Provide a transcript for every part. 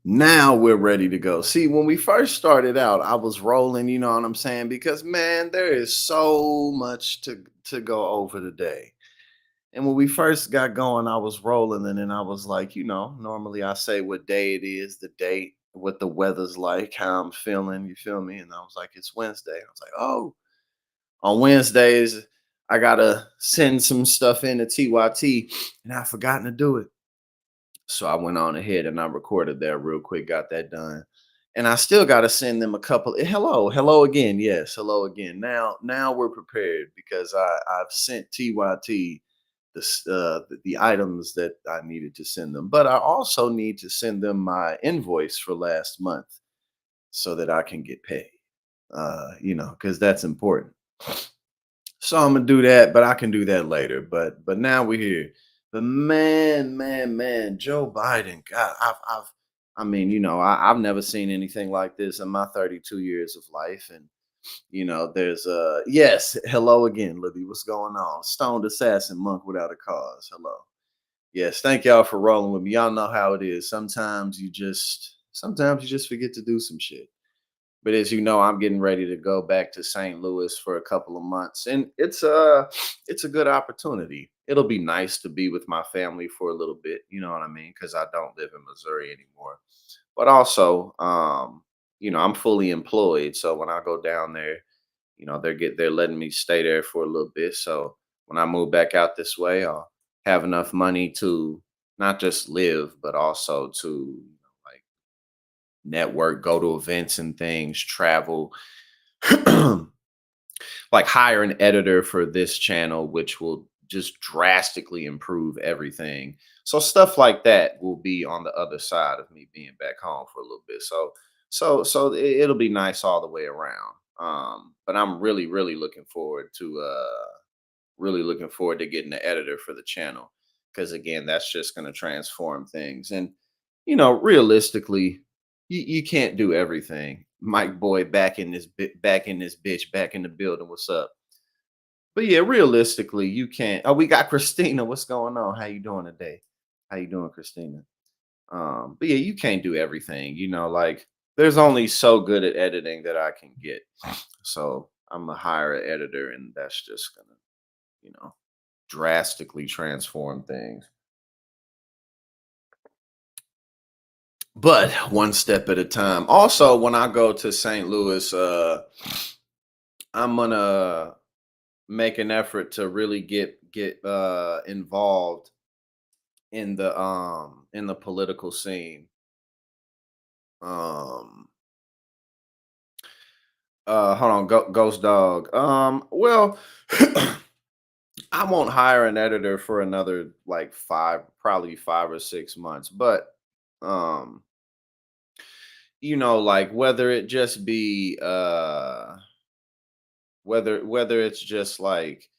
Now we're ready to go. See, when we first started out, I was rolling, you know what I'm saying? Because man, there is so much to go over today. And when we first got going, I was rolling, and then I was like, normally I say what day it is, the date, what the weather's like, how I'm feeling, you feel me? And I was like, it's Wednesday. I was like, oh, on Wednesdays, I gotta send some stuff in to TYT, and I've forgotten to do it. So I went on ahead and I recorded that real quick, got that done. And I still got to send them a couple. Hello again. Yes, hello again. Now we're prepared because I've sent TYT the items that I needed to send them, but I also need to send them my invoice for last month so that I can get paid. Because that's important. So I'm gonna do that, but I can do that later. But now we're here. But man, Joe Biden. God, I mean, I've never seen anything like this in my 32 years of life. And there's yes, hello again, Libby. What's going on? Stoned assassin, monk without a cause. Hello. Yes, thank y'all for rolling with me. Y'all know how it is. Sometimes you just forget to do some shit. But as you know, I'm getting ready to go back to St. Louis for a couple of months, and it's a good opportunity. It'll be nice to be with my family for a little bit, you know what I mean? Because I don't live in Missouri anymore. But also, I'm fully employed, so when I go down there, they're letting me stay there for a little bit. So when I move back out this way, I'll have enough money to not just live, but also to like network, go to events and things, travel, like hire an editor for this channel, which will just drastically improve everything. So stuff like that will be on the other side of me being back home for a little bit. It'll be nice all the way around. But I'm really looking forward to getting the editor for the channel because again, that's just going to transform things. And realistically, you can't do everything. Mike Boy back in this bitch, back in the building. What's up? But yeah, realistically, you can't. Oh, we got Christina. What's going on? How you doing today? How you doing, Christina? But yeah, you can't do everything. Like there's only so good at editing that I can get. So I'm gonna hire an editor, and that's just gonna, you know, drastically transform things. But one step at a time. Also, when I go to St. Louis, I'm gonna make an effort to really get involved in the political scene. Um Hold on, Ghost Dog. Well, I won't hire an editor for another like probably 5 or 6 months, but um like whether it just be whether it's just like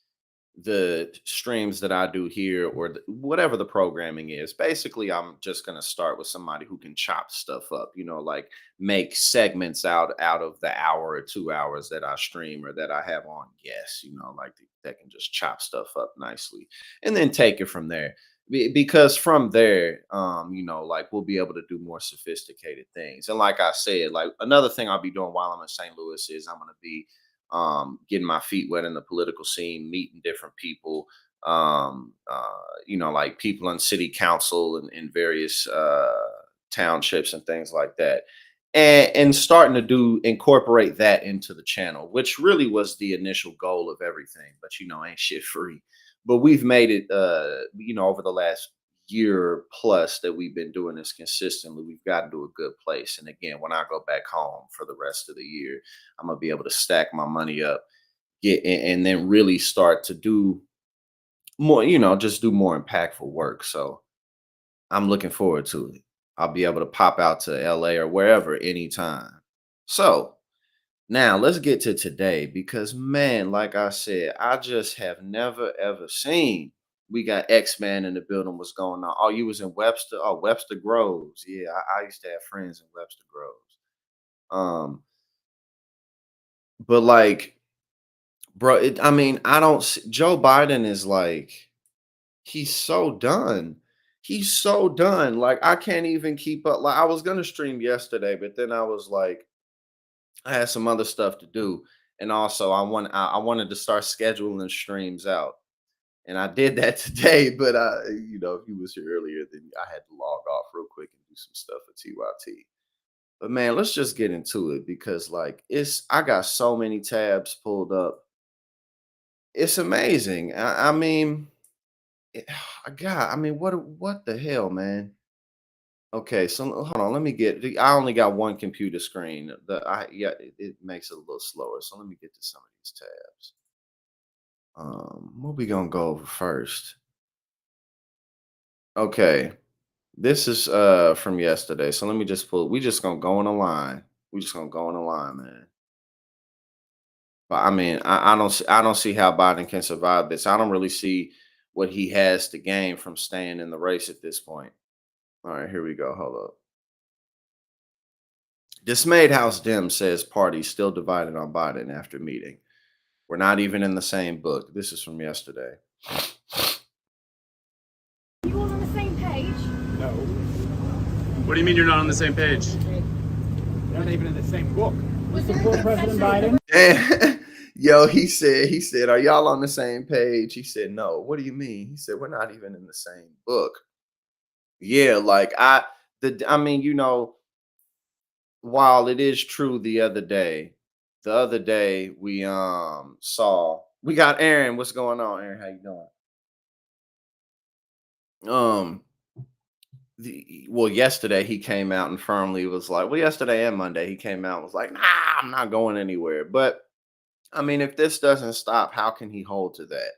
the streams that I do here or whatever the programming is. Basically, I'm just going to start with somebody who can chop stuff up, like make segments out of the hour or 2 hours that I stream or that I have on guests, like that can just chop stuff up nicely and then take it from there. Because from there, like we'll be able to do more sophisticated things. And like I said, like another thing I'll be doing while I'm in St. Louis is I'm going to be getting my feet wet in the political scene, meeting different people, like people on city council and in various townships and things like that. And starting to incorporate that into the channel, which really was the initial goal of everything. But ain't shit free. But we've made it, over the last year plus that we've been doing this consistently, we've gotten to a good place. And again, when I go back home for the rest of the year, I'm gonna be able to stack my money up, get and then really start to do more, just do more impactful work. So I'm looking forward to it. I'll be able to pop out to LA or wherever anytime. So now let's get to today because man, like I said, I just have never ever seen. We got X-Man in the building. What's going on? Oh, you was in Webster? Oh, Webster Groves. Yeah, I used to have friends in Webster Groves. Um, but like, bro, I mean, I don't. Joe Biden is like, he's so done. he's so done. Like I can't even keep up. Like I was gonna stream yesterday, but then I was like, I had some other stuff to do, and also I wanted to start scheduling streams out, and I did that today. But if you was here earlier, then I had to log off real quick and do some stuff at TYT. But man, let's just get into it because like I got so many tabs pulled up. It's amazing. I mean, God, I mean, what the hell, man? Okay, so hold on. Let me get. I only got one computer screen. It makes it a little slower. So let me get to some of these tabs. What we gonna go over first? Okay, this is from yesterday. So let me just pull. We just gonna go on a line. We just gonna go on a line, man. But I mean, I don't see how Biden can survive this. I don't really see what he has to gain from staying in the race at this point. All right, here we go. Hold up. Dismayed House Dem says party still divided on Biden after meeting. We're not even in the same book. This is from yesterday. You all on the same page? No. What do you mean you're not on the same page? They're not even in the same book. Was You there support a President confession? Biden? And yo, he said, are y'all on the same page? He said, no. What do you mean? He said, we're not even in the same book. Yeah, like I mean, while it is true the other day we saw we got Aaron. What's going on, Aaron? How you doing? Yesterday he came out and firmly was like, yesterday and Monday he came out and was like, nah, I'm not going anywhere. But I mean, if this doesn't stop, how can he hold to that?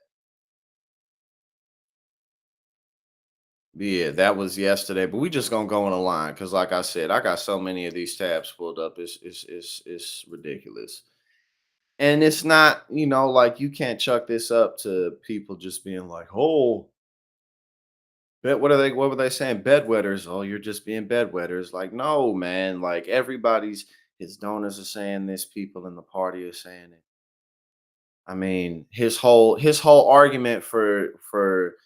Yeah, that was yesterday, but we just gonna go on a line because, like I said, I got so many of these tabs pulled up. It's ridiculous, and it's not like you can't chuck this up to people just being like, oh, what were they saying? Bedwetters. Oh, you're just being bedwetters. Like, no, man. Like his donors are saying this, people in the party are saying it. I mean, his whole argument for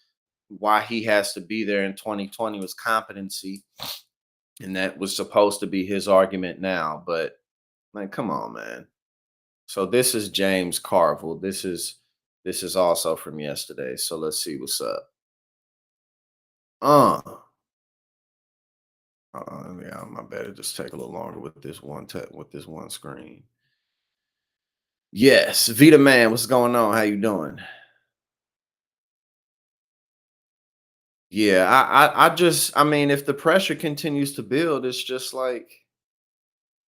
why he has to be there in 2020 was competency, and that was supposed to be his argument now. But like, come on, man. So this is James Carville. This is also from yesterday. So let's see what's up. Uh yeah, my bad. It just take a little longer with this with this one screen. Yes, Vita man, what's going on? How you doing? Yeah, I mean, if the pressure continues to build, it's just like,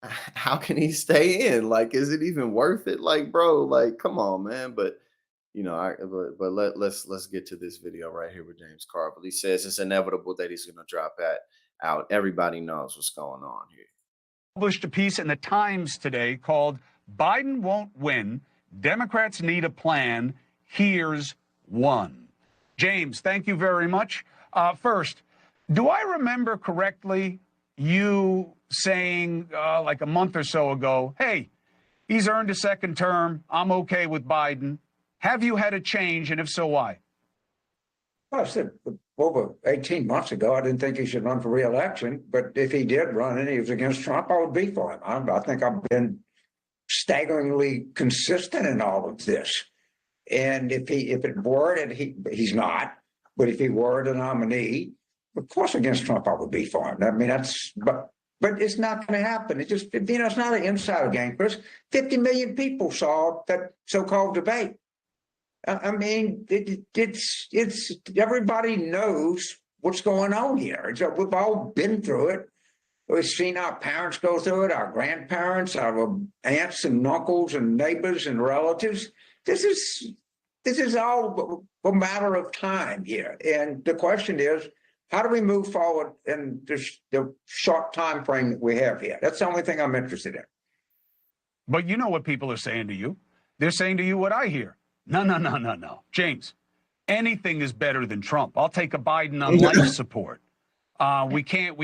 how can he stay in? Like, is it even worth it? Like, bro, like, come on, man. But let's get to this video right here with James Carville. He says it's inevitable that he's gonna drop that out. Everybody knows what's going on here. Published a piece in the Times today called Biden Won't Win. Democrats Need a Plan. Here's one. James, thank you very much. First, do I remember correctly you saying like a month or so ago, hey, he's earned a second term. I'm okay with Biden. Have you had a change? And if so, why? Well, I said over 18 months ago, I didn't think he should run for re-election. But if he did run and he was against Trump, I would be for him. I think I've been staggeringly consistent in all of this. And if it were, and he's not, but if he were the nominee, of course against Trump, I would be for him. I mean, but it's not going to happen. It's not an insider game, Chris. 50 million people saw that so-called debate. I mean, it's everybody knows what's going on here. We've all been through it. We've seen our parents go through it, our grandparents, our aunts and uncles and neighbors and relatives. This is all a matter of time here. And the question is, how do we move forward in the short time frame that we have here? That's the only thing I'm interested in. But you know what people are saying to you. They're saying to you what I hear. No. James, anything is better than Trump. I'll take a Biden on life support. You can't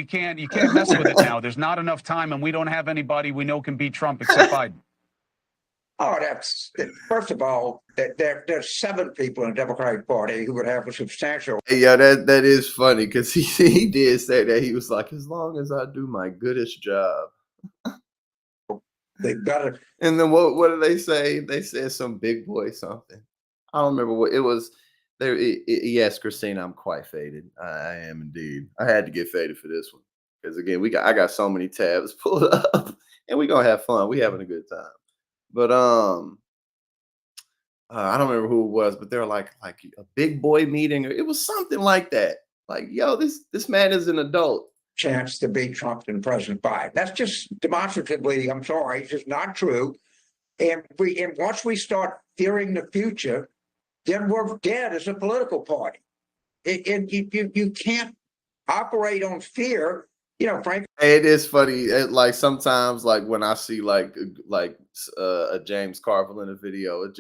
mess with it now. There's not enough time, and we don't have anybody we know can beat Trump except Biden. Oh, first of all, there's 7 people in the Democratic Party who would have a substantial. Yeah, that is funny because he did say that. He was like, as long as I do my goodest job. They've got to. And then what did they say? They said some big boy something. I don't remember what it was. There, yes, Christina, I'm quite faded. I am indeed. I had to get faded for this one because again, I got so many tabs pulled up, and we gonna have fun. We having a good time. But I don't remember who it was, but they're like a big boy meeting, or it was something like that. Like, yo, this man is an adult. Chance to beat Trump than President Biden. That's just demonstratively, I'm sorry, it's just not true. And once we start fearing the future, then we're dead as a political party. You can't operate on fear. You know, Frank. It is funny. Like sometimes, like when I see like a James Carville in a video,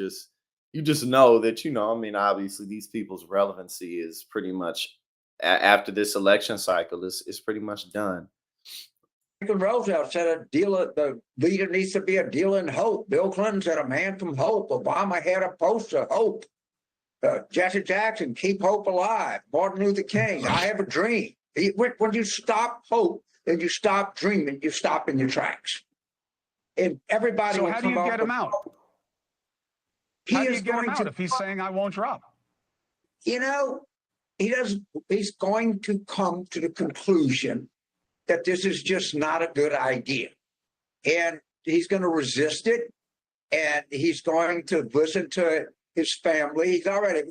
you just know that, I mean, obviously these people's relevancy is pretty much after this election cycle is pretty much done. Franklin Roosevelt said the leader needs to be a dealer in hope. Bill Clinton said a man from hope. Obama had a poster, hope. Jesse Jackson, keep hope alive. Martin Luther King, I have a dream. When you stop hope and you stop dreaming, you stop in your tracks. And everybody. So how do you get him out? How do you get him out if he's saying I won't drop? He's going to come to the conclusion that this is just not a good idea. And he's going to resist it. And he's going to listen to his family. He's already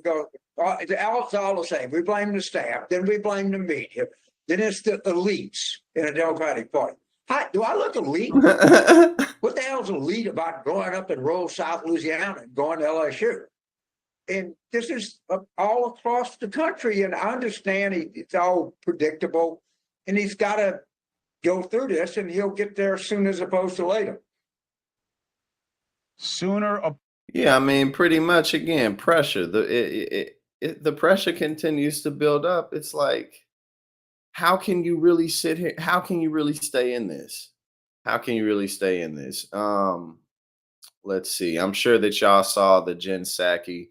it's all the same. We blame the staff, then we blame the media, then it's the elites in the Democratic Party. Do I look elite? What the hell's elite about growing up in rural South Louisiana and going to LSU? And this is all across the country. And I understand it's all predictable. And he's got to go through this, and he'll get there sooner as opposed to later. Sooner. Yeah, I mean, pretty much, again, pressure. The pressure continues to build up. It's like, how can you really sit here? How can you really stay in this? How can you really stay in this? Let's see. I'm sure that y'all saw the Jen Psaki,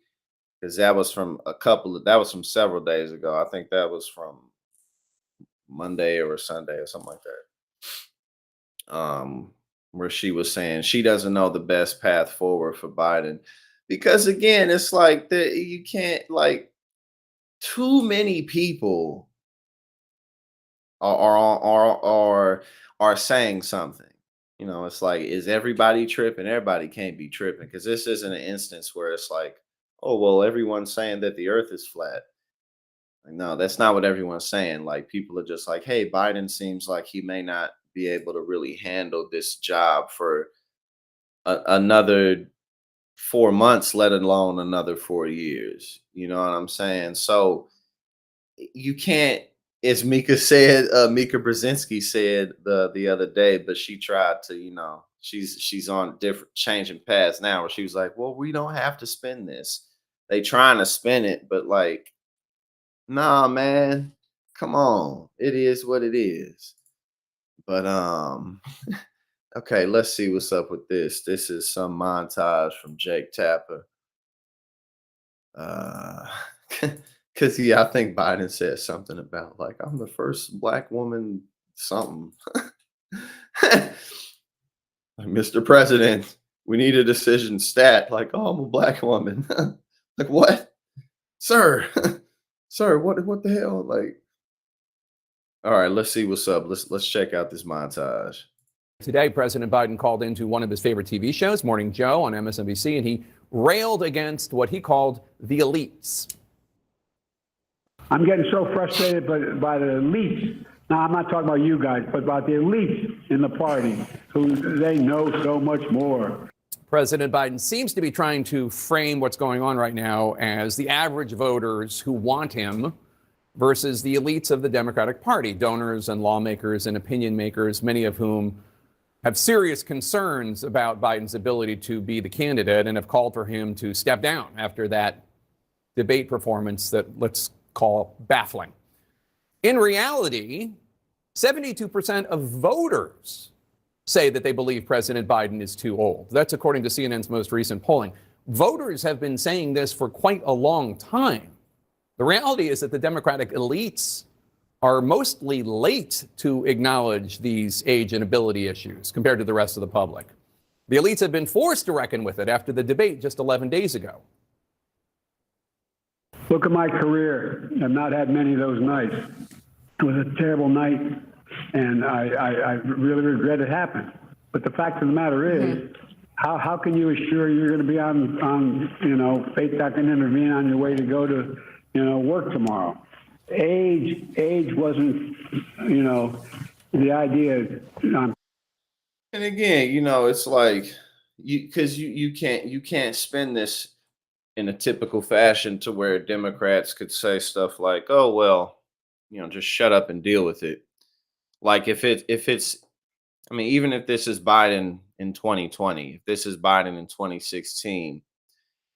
because that was from several days ago. I think that was from Monday or Sunday or something like that. Where she was saying she doesn't know the best path forward for Biden, because again, it's like you can't, like, too many people are saying something. It's like, is everybody tripping? Everybody can't be tripping, because this isn't an instance where it's like, oh, well, everyone's saying that the earth is flat. Like, no, that's not what everyone's saying. Like, people are just like, hey, Biden seems like he may not be able to really handle this job for another 4 months, let alone another 4 years. You know what I'm saying? So you can't, as Mika Brzezinski said the other day, but she tried to, she's on different changing paths now, where she was like, well, we don't have to spin this. They trying to spin it, but like, nah, man, come on. It is what it is. But okay, let's see what's up with this. This is some montage from Jake Tapper. Because I think Biden said something about, like, I'm the first black woman something. Like, Mr. President, we need a decision stat. Like, oh, I'm a black woman. Like, what? Sir, what the hell? Like, all right, let's see what's up. Let's check out this montage. Today, President Biden called into one of his favorite TV shows, Morning Joe on MSNBC, and he railed against what he called the elites. I'm getting so frustrated by the elites. Now, I'm not talking about you guys, but about the elites in the party, who they know so much more. President Biden seems to be trying to frame what's going on right now as the average voters who want him versus the elites of the Democratic Party, donors and lawmakers and opinion makers, many of whom have serious concerns about Biden's ability to be the candidate and have called for him to step down after that debate performance that let's call baffling. In reality, 72% of voters say that they believe President Biden is too old. That's according to CNN's most recent polling. Voters have been saying this for quite a long time. The reality is that the Democratic elites are mostly late to acknowledge these age and ability issues compared to the rest of the public. The elites have been forced to reckon with it after the debate just 11 days ago. Look at my career. I've not had many of those nights. It was a terrible night, and I really regret it happened. But the fact of the matter is, how can you assure you're going to be on faith that can intervene on your way to go to, work tomorrow? Age wasn't, the idea. And again, it's like because you can't spin this in a typical fashion to where Democrats could say stuff like, "Oh well, just shut up and deal with it." Like if it's, I mean, even if this is Biden in 2020, if this is Biden in 2016,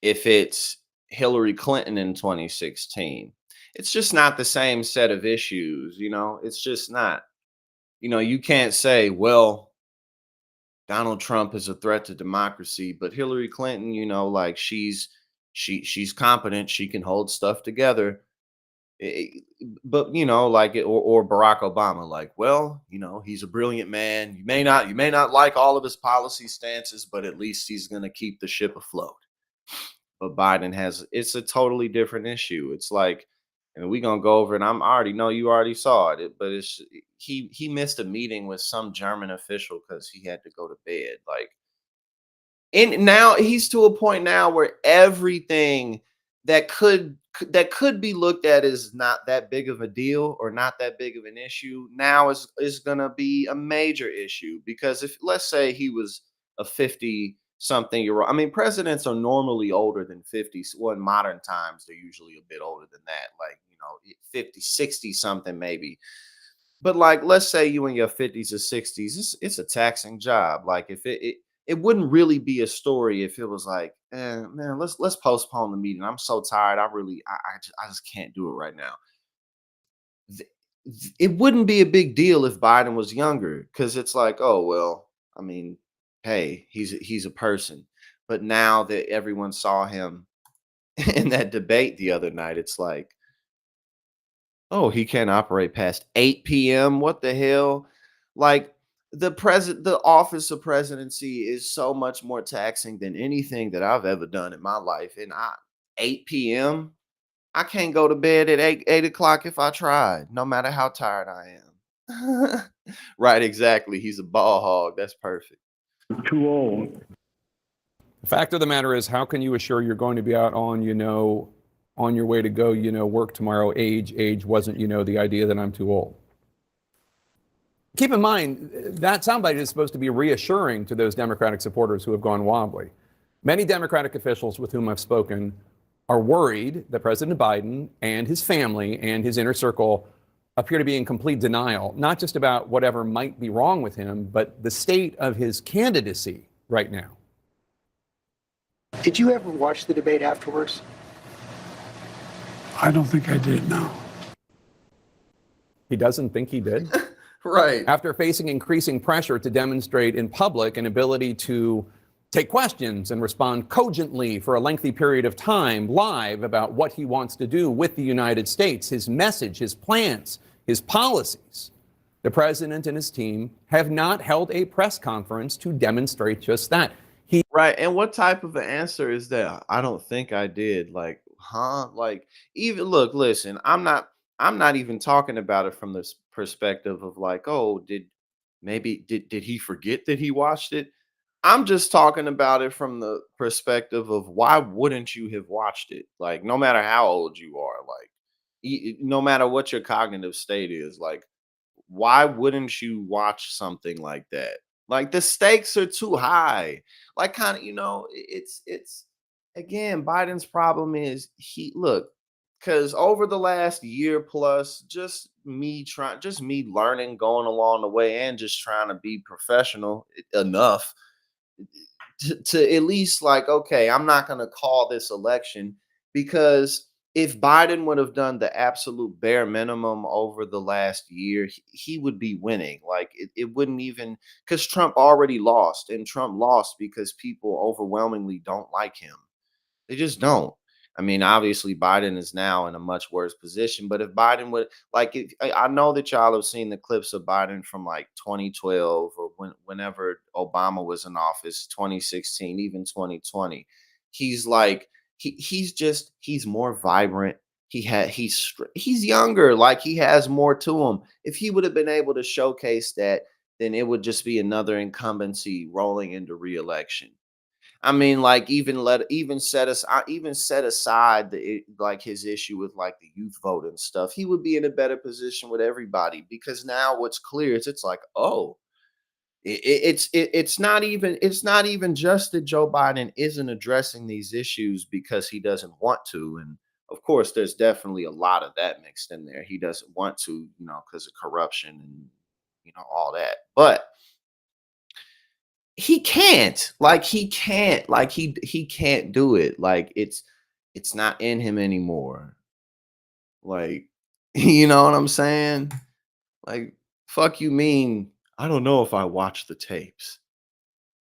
if it's Hillary Clinton in 2016, it's just not the same set of issues. It's just not. You can't say, well, Donald Trump is a threat to democracy, but Hillary Clinton, like she's competent, she can hold stuff together. But like or Barack Obama, like, well, he's a brilliant man. You may not like all of his policy stances, but at least he's going to keep the ship afloat. But Biden it's a totally different issue. It's like, and we're gonna go over it. I already know you already saw it, but he missed a meeting with some German official because he had to go to bed. Like, and now he's to a point now where everything that could be looked at as not that big of a deal or not that big of an issue now is gonna be a major issue. Because if, let's say, he was a 50-something-year-old, I mean, presidents are normally older than 50. Well, in modern times, they're usually a bit older than that, like 50, 60 something maybe. But like, let's say you in your 50s or 60s, it's a taxing job. Like, if it wouldn't really be a story if it was like, man, let's postpone the meeting. I'm so tired. I just can't do it right now. It wouldn't be a big deal if Biden was younger, because it's like, oh well, I mean, hey, he's a person. But now that everyone saw him in that debate the other night, it's like, oh, he can't operate past 8 p.m. What the hell? Like, the office of presidency is so much more taxing than anything that I've ever done in my life. And 8 p.m. I can't go to bed at 8 o'clock if I tried, no matter how tired I am. Right, exactly. He's a ball hog. That's perfect. Too old. The fact of the matter is, how can you assure you're going to be out on your way to go, work tomorrow? Age wasn't, the idea that I'm too old. Keep in mind, that soundbite is supposed to be reassuring to those Democratic supporters who have gone wobbly. Many Democratic officials with whom I've spoken are worried that President Biden and his family and his inner circle appear to be in complete denial, not just about whatever might be wrong with him, but the state of his candidacy right now. Did you ever watch the debate afterwards? I don't think I did, no. He doesn't think he did? Right. After facing increasing pressure to demonstrate in public an ability to take questions and respond cogently for a lengthy period of time live about what he wants to do with the United States, his message, his plans, his policies, the president and his team have not held a press conference to demonstrate just that. Right. And what type of an answer is that? I don't think I did. Like, huh? Like, even listen, I'm not even talking about it from this perspective of like, oh, did he forget that he watched it? I'm just talking about it from the perspective of, why wouldn't you have watched it? Like, no matter how old you are, like, no matter what your cognitive state is, like, why wouldn't you watch something like that? Like, the stakes are too high. Like, kind of, it's again, Biden's problem is because over the last year plus, just me learning, going along the way, and just trying to be professional enough to at least, like, okay, I'm not going to call this election, because if Biden would have done the absolute bare minimum over the last year, he would be winning. Like it wouldn't even, because Trump already lost, and Trump lost because people overwhelmingly don't like him. They just don't. I mean, obviously, Biden is now in a much worse position. But if Biden would, like, I know that y'all have seen the clips of Biden from like 2012 or whenever Obama was in office, 2016, even 2020. He's like, he's more vibrant. He's younger. Like he has more to him. If he would have been able to showcase that, then it would just be another incumbency rolling into reelection. I mean, like even set aside like his issue with like the youth vote and stuff. He would be in a better position with everybody because now what's clear is it's like, oh, it's not even just that Joe Biden isn't addressing these issues because he doesn't want to, and of course, there's definitely a lot of that mixed in there. He doesn't want to, because of corruption and all that, but he can't do it. Like it's not in him anymore. Like you know what I'm saying? Like fuck you mean I don't know if I watch the tapes.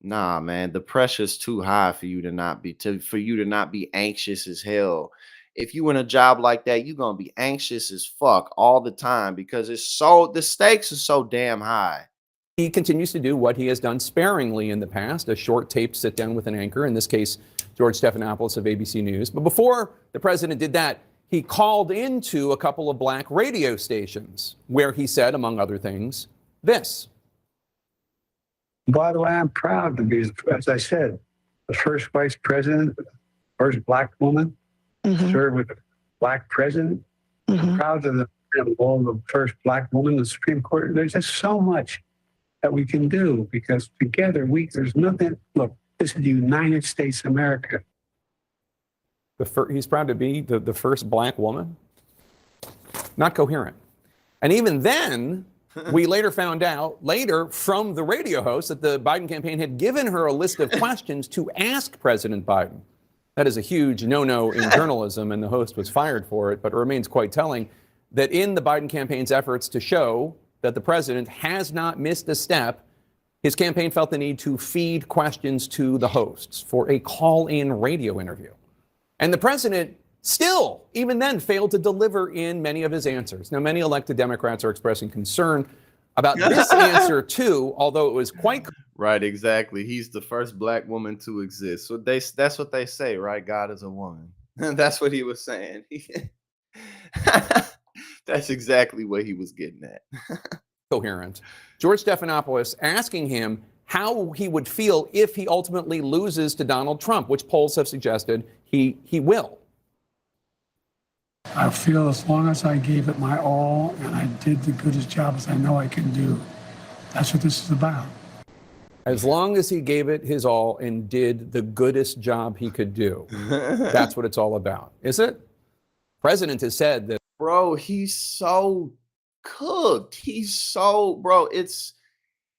Nah, man, the pressure's too high for you to not be anxious as hell. If you in a job like that, you're gonna be anxious as fuck all the time because the stakes are so damn high. He continues to do what he has done sparingly in the past, a short taped sit down with an anchor, in this case, George Stephanopoulos of ABC News. But before the president did that, he called into a couple of black radio stations where he said, among other things, this. By the way, I'm proud to be, as I said, the first vice president, first black woman, served with a black president. I'm proud of the role of the first black woman in the Supreme Court. There's just so much that we can do because together there's nothing. Look, this is the United States of America. He's proud to be the first black woman? Not coherent. And even then, we later found out from the radio host that the Biden campaign had given her a list of questions to ask President Biden. That is a huge no-no in journalism, and the host was fired for it, but it remains quite telling that in the Biden campaign's efforts to show that the president has not missed a step, his campaign felt the need to feed questions to the hosts for a call-in radio interview. And the president still, even then, failed to deliver in many of his answers. Now, many elected Democrats are expressing concern about this answer, too, although it was quite... Right, exactly. He's the first black woman to exist. So that's what they say, right? God is a woman. That's what he was saying. That's exactly what he was getting at. Coherent. George Stephanopoulos asking him how he would feel if he ultimately loses to Donald Trump, which polls have suggested he will. I feel as long as I gave it my all and I did the goodest job as I know I can do, that's what this is about. As long as he gave it his all and did the goodest job he could do. That's what it's all about. Is it? President has said that. Bro, he's so cooked. Bro,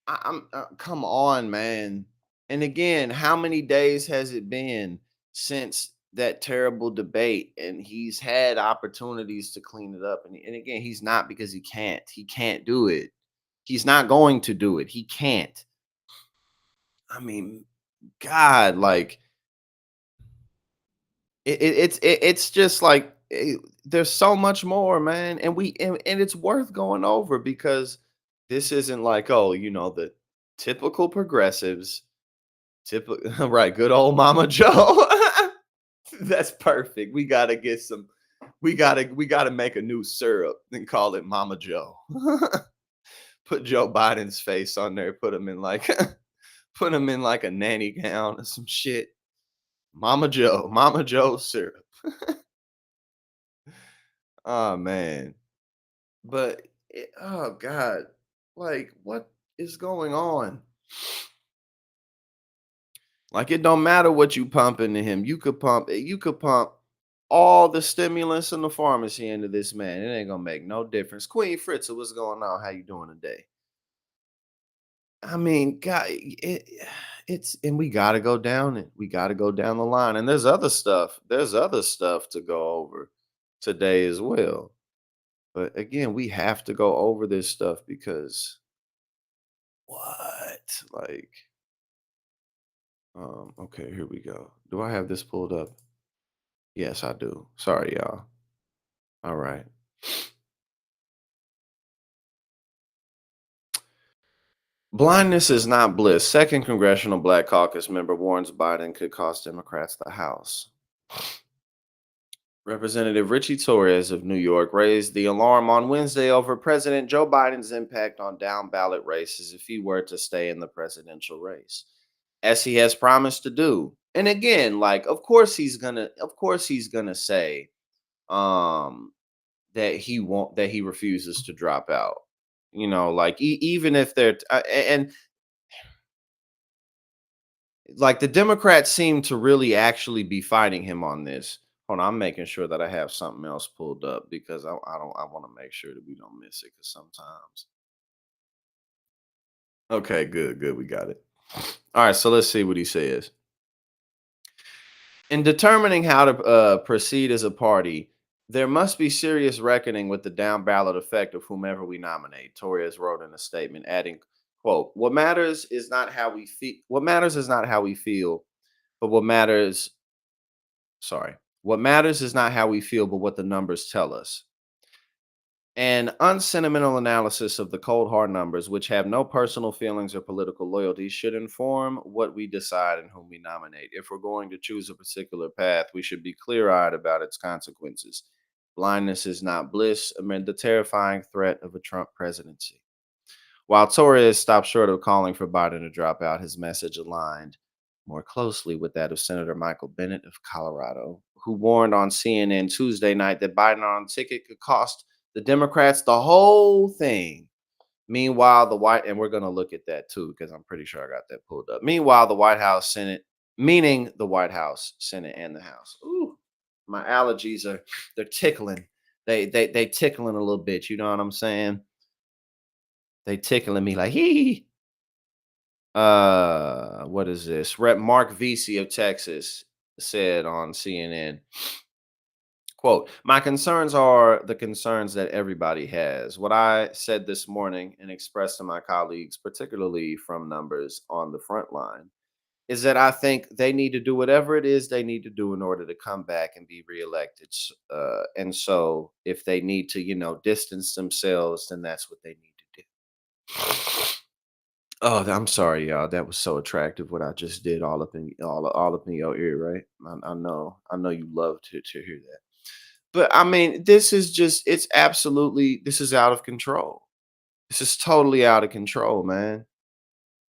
I'm come on, man. And again, how many days has it been since that terrible debate? And he's had opportunities to clean it up. And again, he's not, because he can't do it. He's not going to do it. He can't. I mean, God, like it's just like there's so much more, man, and it's worth going over because this isn't like, oh, the typical progressives, right? Good old Mama Joe. That's perfect. We gotta make a new syrup and call it Mama Joe. Put Joe Biden's face on there. Put him in like a nanny gown or some shit. Mama Joe syrup. Oh man. But oh God, like what is going on? Like it don't matter what you pump into him. You could pump all the stimulus in the pharmacy into this man. It ain't gonna make no difference. Queen Fritza, what's going on? How you doing today? I mean, God, and we gotta go down it. We gotta go down the line. And there's other stuff. There's other stuff to go over. today as well. But again, we have to go over this stuff because what? Like, okay, here we go. Do I have this pulled up? Yes, I do. Sorry, y'all. All right. Blindness is not bliss. Second Congressional Black Caucus member warns Biden could cost Democrats the House. Representative Richie Torres of New York raised the alarm on Wednesday over President Joe Biden's impact on down ballot races if he were to stay in the presidential race, as he has promised to do. And again, like, of course he's gonna say that he refuses to drop out. You know, like even if they're and like the Democrats seem to really actually be fighting him on this. Hold on, I'm making sure that I have something else pulled up because I want to make sure that we don't miss it because sometimes. Okay, good, we got it. All right, so let's see what he says. In determining how to proceed as a party, there must be serious reckoning with the down ballot effect of whomever we nominate, Torres wrote in a statement, adding, quote, what matters is not how we feel, but what matters is not how we feel, but what the numbers tell us. An unsentimental analysis of the cold hard numbers, which have no personal feelings or political loyalties, should inform what we decide and whom we nominate. If we're going to choose a particular path, we should be clear-eyed about its consequences. Blindness is not bliss amid the terrifying threat of a Trump presidency. While Torres stopped short of calling for Biden to drop out, his message aligned more closely with that of Senator Michael Bennet of Colorado, who warned on CNN Tuesday night that Biden on a ticket could cost the Democrats the whole thing. Meanwhile, and we're going to look at that too, because I'm pretty sure I got that pulled up. Meanwhile, the White House, Senate, and the House. Ooh, my allergies they're tickling. They tickling a little bit. You know what I'm saying? They tickling me like, hee. What is this? Rep. Mark Vesey of Texas said on CNN, quote, my concerns are the concerns that everybody has. What I said this morning and expressed to my colleagues, particularly from numbers on the front line, is that I think they need to do whatever it is they need to do in order to come back and be reelected. And so if they need to, distance themselves, then that's what they need to do. Oh, I'm sorry, y'all. That was so attractive what I just did all up in your ear, right? I know you love to hear that. But I mean, this is out of control. This is totally out of control, man.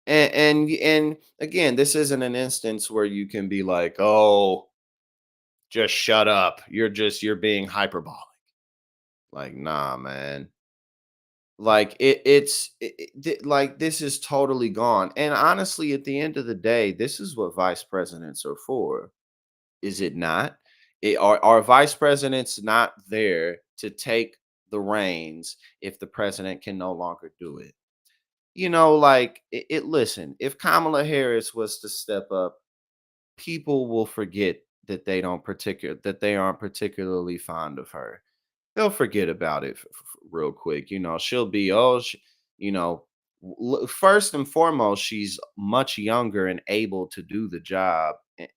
And again, this isn't an instance where you can be like, oh, just shut up. You're being hyperbolic. Like, nah, man. Like like this is totally gone. And honestly, at the end of the day, this is what vice presidents are for. Is it not? Are vice presidents not there to take the reins if the president can no longer do it? Like listen, if Kamala Harris was to step up, people will forget that they aren't particularly fond of her. They'll forget about it real quick. She'll be, first and foremost, she's much younger and able to do the job. And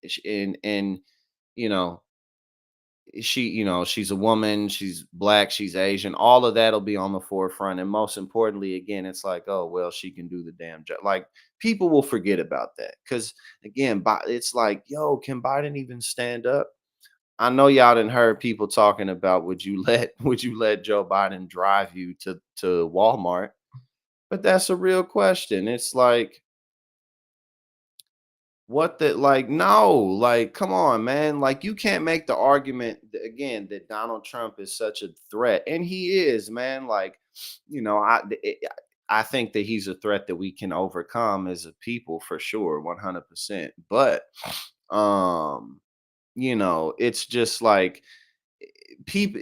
she's a woman, she's black, she's Asian, all of that'll be on the forefront. And most importantly, again, it's like, oh, well, she can do the damn job. Like, people will forget about that. Because again, it's like, yo, can Biden even stand up? I know y'all didn't heard people talking about would you let Joe Biden drive you to Walmart? But that's a real question. It's like, no, like, come on, man. Like, you can't make the argument again that Donald Trump is such a threat, and he is, man. Like, I think that he's a threat that we can overcome as a people for sure, 100%. But it's just like people.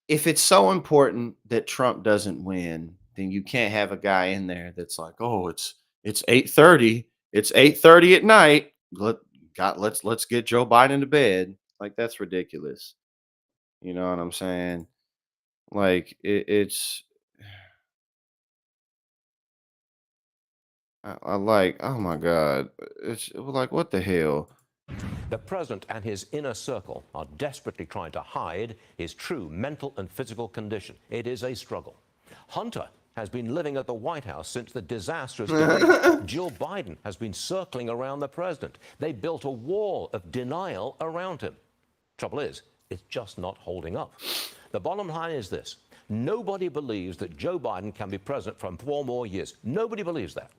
If it's so important that Trump doesn't win, then you can't have a guy in there that's like, oh, it's 8:30. It's 8:30 at night. Let's get Joe Biden to bed. Like that's ridiculous. You know what I'm saying? Like it's I like, oh my God. It's like, what the hell? The president and his inner circle are desperately trying to hide his true mental and physical condition. It is a struggle. Hunter has been living at the White House since the disastrous debate. Jill Biden has been circling around the president. They built a wall of denial around him. Trouble is, it's just not holding up. The bottom line is this. Nobody believes that Joe Biden can be president for 4 more years. Nobody believes that.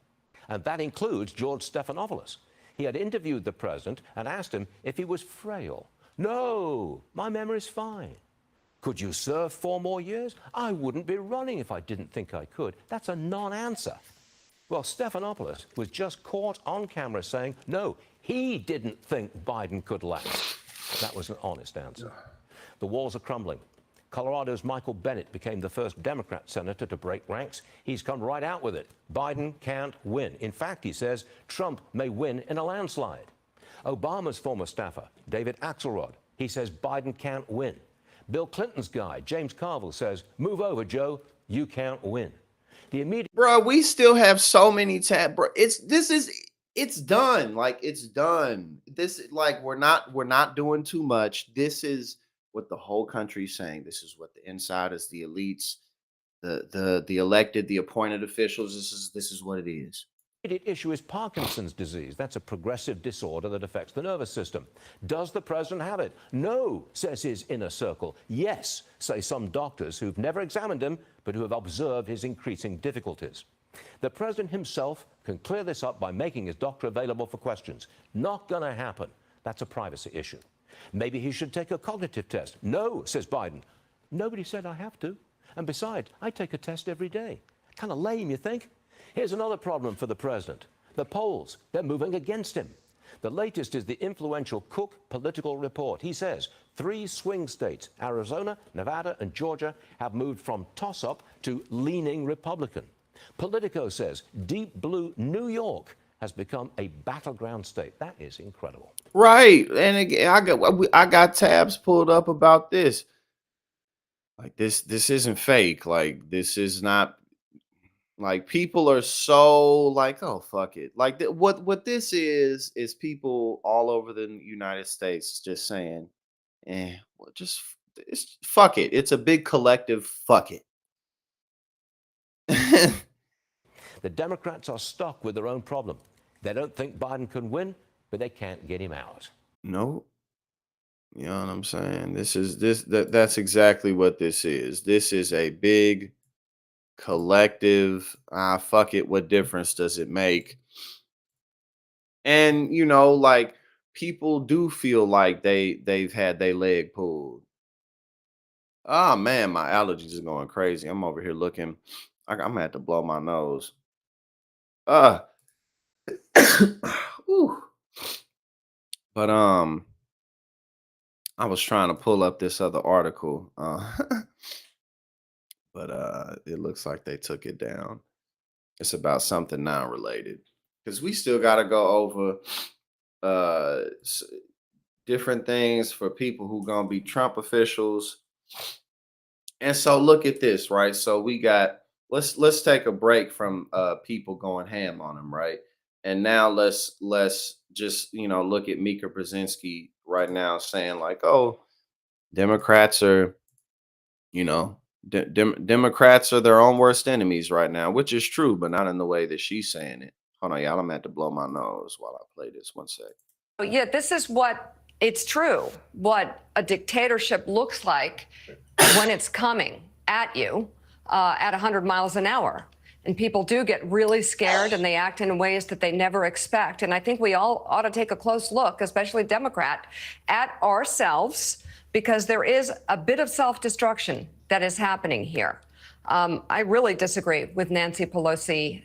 And that includes George Stephanopoulos. He had interviewed the president and asked him if he was frail. No, my memory's fine. Could you serve 4 more years? I wouldn't be running if I didn't think I could. That's a non-answer. Well, Stephanopoulos was just caught on camera saying, no, he didn't think Biden could last. That was an honest answer. The walls are crumbling. Colorado's Michael Bennet became the first Democrat senator to break ranks. He's come right out with it. Biden can't win. In fact, he says Trump may win in a landslide. Obama's former staffer, David Axelrod, he says Biden can't win. Bill Clinton's guy, James Carville, says, move over, Joe, you can't win. The immediate... Bro, we still have so many bro. It's done. Like, it's done. This, like, we're not doing too much. This is what the whole country's saying. This is what the insiders, the elites, the elected, the appointed officials, this is what it is. The issue is Parkinson's disease. That's a progressive disorder that affects the nervous system. Does the president have it? No, says his inner circle. Yes, say some doctors who've never examined him, but who have observed his increasing difficulties. The president himself can clear this up by making his doctor available for questions. Not going to happen. That's a privacy issue. Maybe he should take a cognitive test. No, says Biden. Nobody said I have to. And besides, I take a test every day. Kind of lame, you think? Here's another problem for the president. The polls, they're moving against him. The latest is the influential Cook Political Report. He says 3 swing states, Arizona, Nevada, and Georgia, have moved from toss-up to leaning Republican. Politico says deep blue New York has become a battleground state. That is incredible. Right. And again, I got tabs pulled up about this. Like this isn't fake. Like this is not, like, people are so like, oh, fuck it. Like what this is people all over the United States just saying, well, just it's fuck it. It's a big collective fuck it. The Democrats are stuck with their own problem. They don't think Biden can win, but they can't get him out. No. You know what I'm saying? That's exactly what this is. This is a big collective, fuck it, what difference does it make? And you know, like, people do feel like they've had their leg pulled. Oh man, my allergies are going crazy. I'm over here looking. I'm gonna have to blow my nose. Ooh. But I was trying to pull up this other article, but it looks like they took it down. It's about something non-related, because we still got to go over different things for people who gonna be Trump officials. And so look at this, right? So we got, let's take a break from people going ham on him, right? And now let's just, you know, look at Mika Brzezinski right now saying like, oh, Democrats are, you know, Democrats are their own worst enemies right now, which is true, but not in the way that she's saying it. Hold on, y'all. I'm going to have to blow my nose while I play this. 1 sec. Yeah, this is what it's true, what a dictatorship looks like when it's coming at you at 100 miles an hour. And people do get really scared and they act in ways that they never expect. And I think we all ought to take a close look, especially Democrat, at ourselves, because there is a bit of self-destruction that is happening here. I really disagree with Nancy Pelosi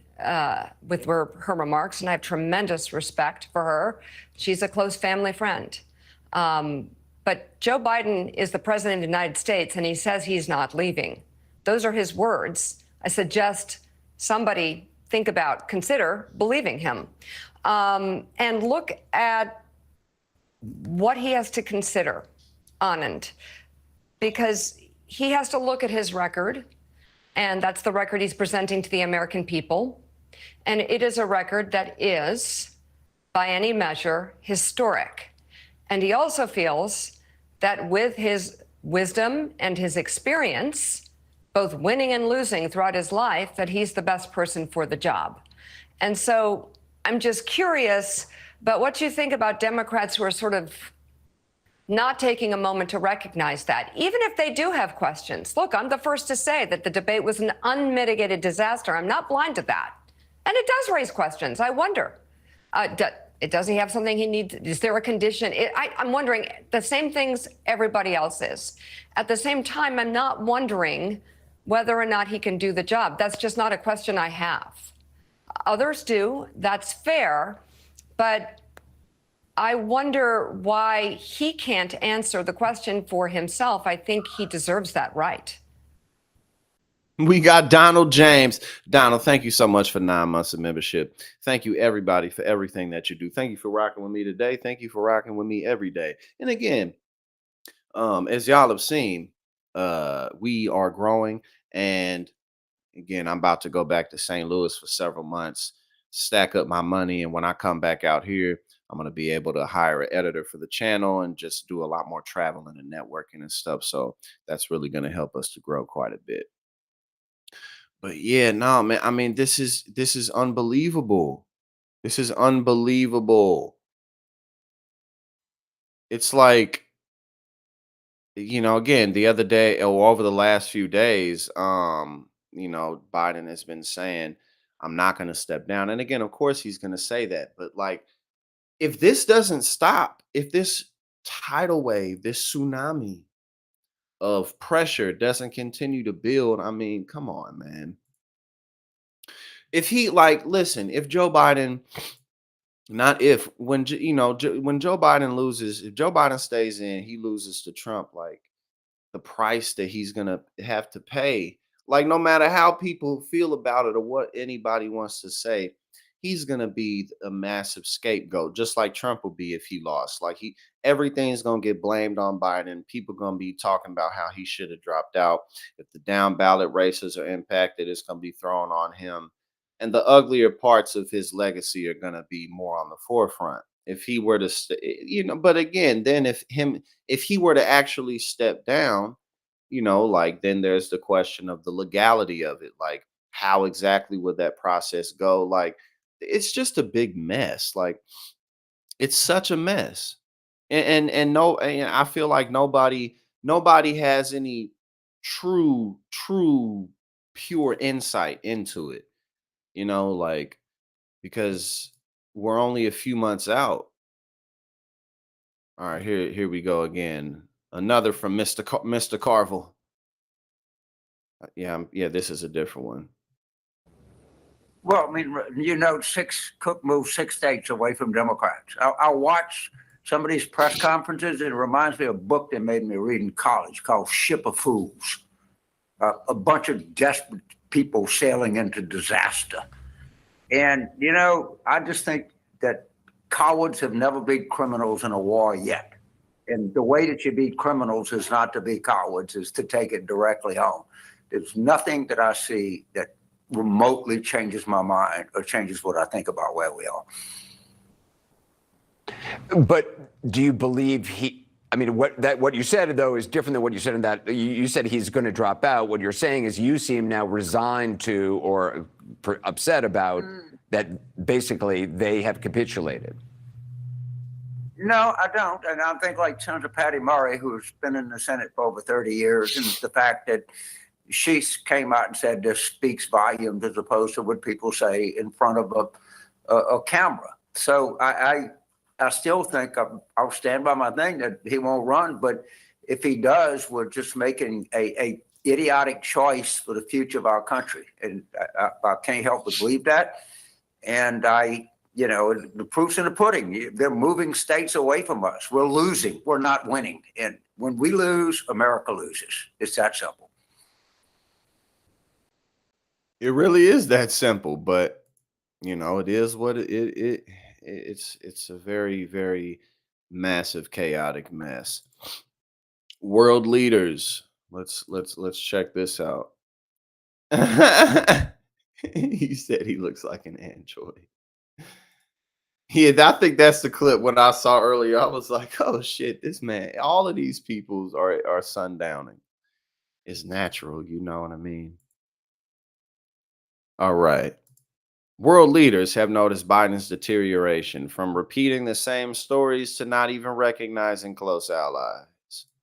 with her remarks, and I have tremendous respect for her. She's a close family friend. But Joe Biden is the president of the United States, and he says he's not leaving. Those are his words. I suggest somebody consider believing him. And look at what he has to consider, Anand, because he has to look at his record, and that's the record he's presenting to the American people. And it is a record that is, by any measure, historic. And he also feels that with his wisdom and his experience, both winning and losing throughout his life, that he's the best person for the job. And so I'm just curious about what you think about Democrats who are sort of not taking a moment to recognize that, even if they do have questions. Look, I'm the first to say that the debate was an unmitigated disaster. I'm not blind to that. And it does raise questions. I wonder, does he have something he needs? Is there a condition? I'm wondering the same things everybody else is. At the same time, I'm not wondering whether or not he can do the job. That's just not a question I have. Others do. That's fair. But I wonder why he can't answer the question for himself. I think he deserves that right. We got Donald James. Donald, thank you so much for 9 months of membership. Thank you, everybody, for everything that you do. Thank you for rocking with me today. Thank you for rocking with me every day. And again, as y'all have seen, we are growing. And again, I'm about to go back to St. Louis for several months, stack up my money. And when I come back out here, I'm going to be able to hire an editor for the channel and just do a lot more traveling and networking and stuff. So that's really going to help us to grow quite a bit. But yeah, no, man, I mean, this is unbelievable. This is unbelievable. It's like, again, the other day or over the last few days, Biden has been saying, I'm not going to step down. And again, of course, he's going to say that. But like, if this doesn't stop, if this tidal wave, this tsunami of pressure doesn't continue to build, I mean, come on, man. If listen, if Joe Biden, when Joe Biden loses, if Joe Biden stays in, he loses to Trump, like the price that he's going to have to pay, like no matter how people feel about it or what anybody wants to say, he's going to be a massive scapegoat, just like Trump will be if he lost. Like everything's going to get blamed on Biden. People going to be talking about how he should have dropped out. If the down ballot races are impacted, it's going to be thrown on him. And the uglier parts of his legacy are going to be more on the forefront. If he were to, but again, then if he were to actually step down, then there's the question of the legality of it. Like, how exactly would that process go? Like, it's just a big mess. Like, it's such a mess. And I feel like nobody has any true, pure insight into it. Because we're only a few months out. All right, here we go again. Another from Mr. Carville. Yeah, this is a different one. Well, I mean, Cook moved 6 states away from Democrats. I watch some of these press conferences, and it reminds me of a book they made me read in college called Ship of Fools. A bunch of desperate people sailing into disaster. And, I just think that cowards have never beat criminals in a war yet. And the way that you beat criminals is not to be cowards, is to take it directly home. There's nothing that I see that remotely changes my mind or changes what I think about where we are. But do you believe what you said, though, is different than what you said in that you said he's going to drop out. What you're saying is you seem now resigned to or upset about that basically they have capitulated. No, I don't. And I think like Senator Patty Murray, who's been in the Senate for over 30 years, and the fact that she came out and said this speaks volumes as opposed to what people say in front of a camera. So I still think I'll stand by my thing that he won't run. But if he does, we're just making a idiotic choice for the future of our country. And I can't help but believe that. And the proof's in the pudding. They're moving states away from us. We're losing. We're not winning. And when we lose, America loses. It's that simple. It really is that simple, but it is what it's a very, very massive chaotic mess. World leaders. Let's check this out. He said he looks like an android. Yeah, I think that's the clip when I saw earlier. I was like, oh shit, this man, all of these peoples are sundowning. It's natural, you know what I mean? All right. World leaders have noticed Biden's deterioration, from repeating the same stories to not even recognizing close allies.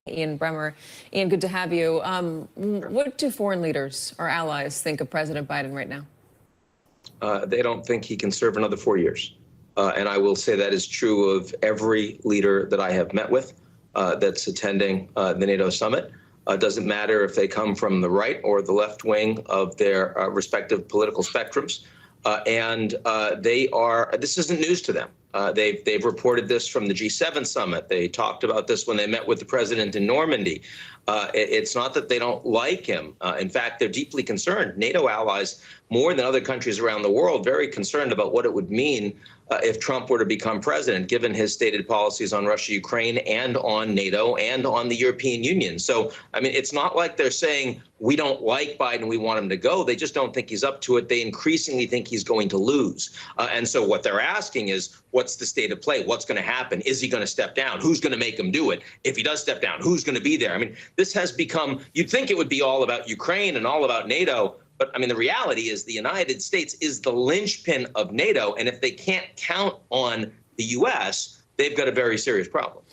Ian Bremmer. Ian, good to have you. What do foreign leaders or allies think of President Biden right now? They don't think he can serve another 4 years. And I will say that is true of every leader that I have met with that's attending the NATO summit. Doesn't matter if they come from the right or the left wing of their respective political spectrums. This isn't news to them. They've reported this from the G7 summit. They talked about this when they met with the president in Normandy. It's not that they don't like him. In fact, they're deeply concerned. NATO allies, more than other countries around the world, very concerned about what it would mean if Trump were to become president, given his stated policies on Russia, Ukraine, and on NATO, and on the European Union. So, I mean, it's not like they're saying, we don't like Biden, we want him to go. They just don't think he's up to it. They increasingly think he's going to lose. And so what they're asking is, what's the state of play? What's going to happen? Is he going to step down? Who's going to make him do it? If he does step down, who's going to be there? I mean, this has become, you'd think it would be all about Ukraine and all about NATO. But I mean, the reality is the United States is the linchpin of NATO. And if they can't count on the U.S., they've got a very serious problem.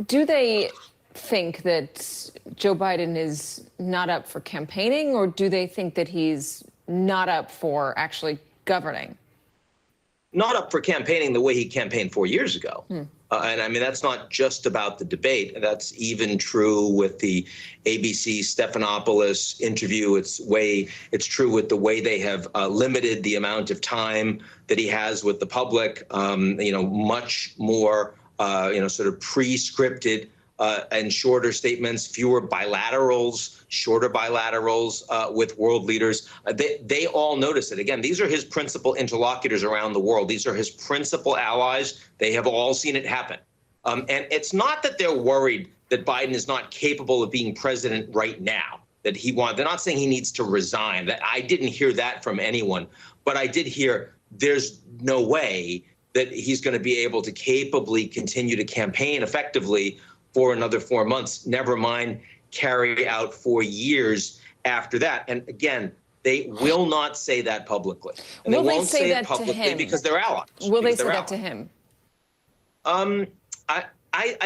Do they think that Joe Biden is not up for campaigning, or do they think that he's not up for actually governing? Not up for campaigning the way he campaigned 4 years ago. And I mean, that's not just about the debate. That's even true with the ABC Stephanopoulos interview. It's true with the way they have limited the amount of time that he has with the public. Much more, sort of pre-scripted and shorter statements, fewer bilaterals, shorter bilaterals with world leaders. They all notice it. Again, these are his principal interlocutors around the world. These are his principal allies. They have all seen it happen. And it's not that they're worried that Biden is not capable of being president right now, they're not saying he needs to resign. I didn't hear that from anyone, but I did hear there's no way that he's going to be able to capably continue to campaign effectively for another 4 months, never mind carry out 4 years after that. And again, they will not say that publicly. And will they won't say that it publicly to him? Because they're allies. Will they say that to him? I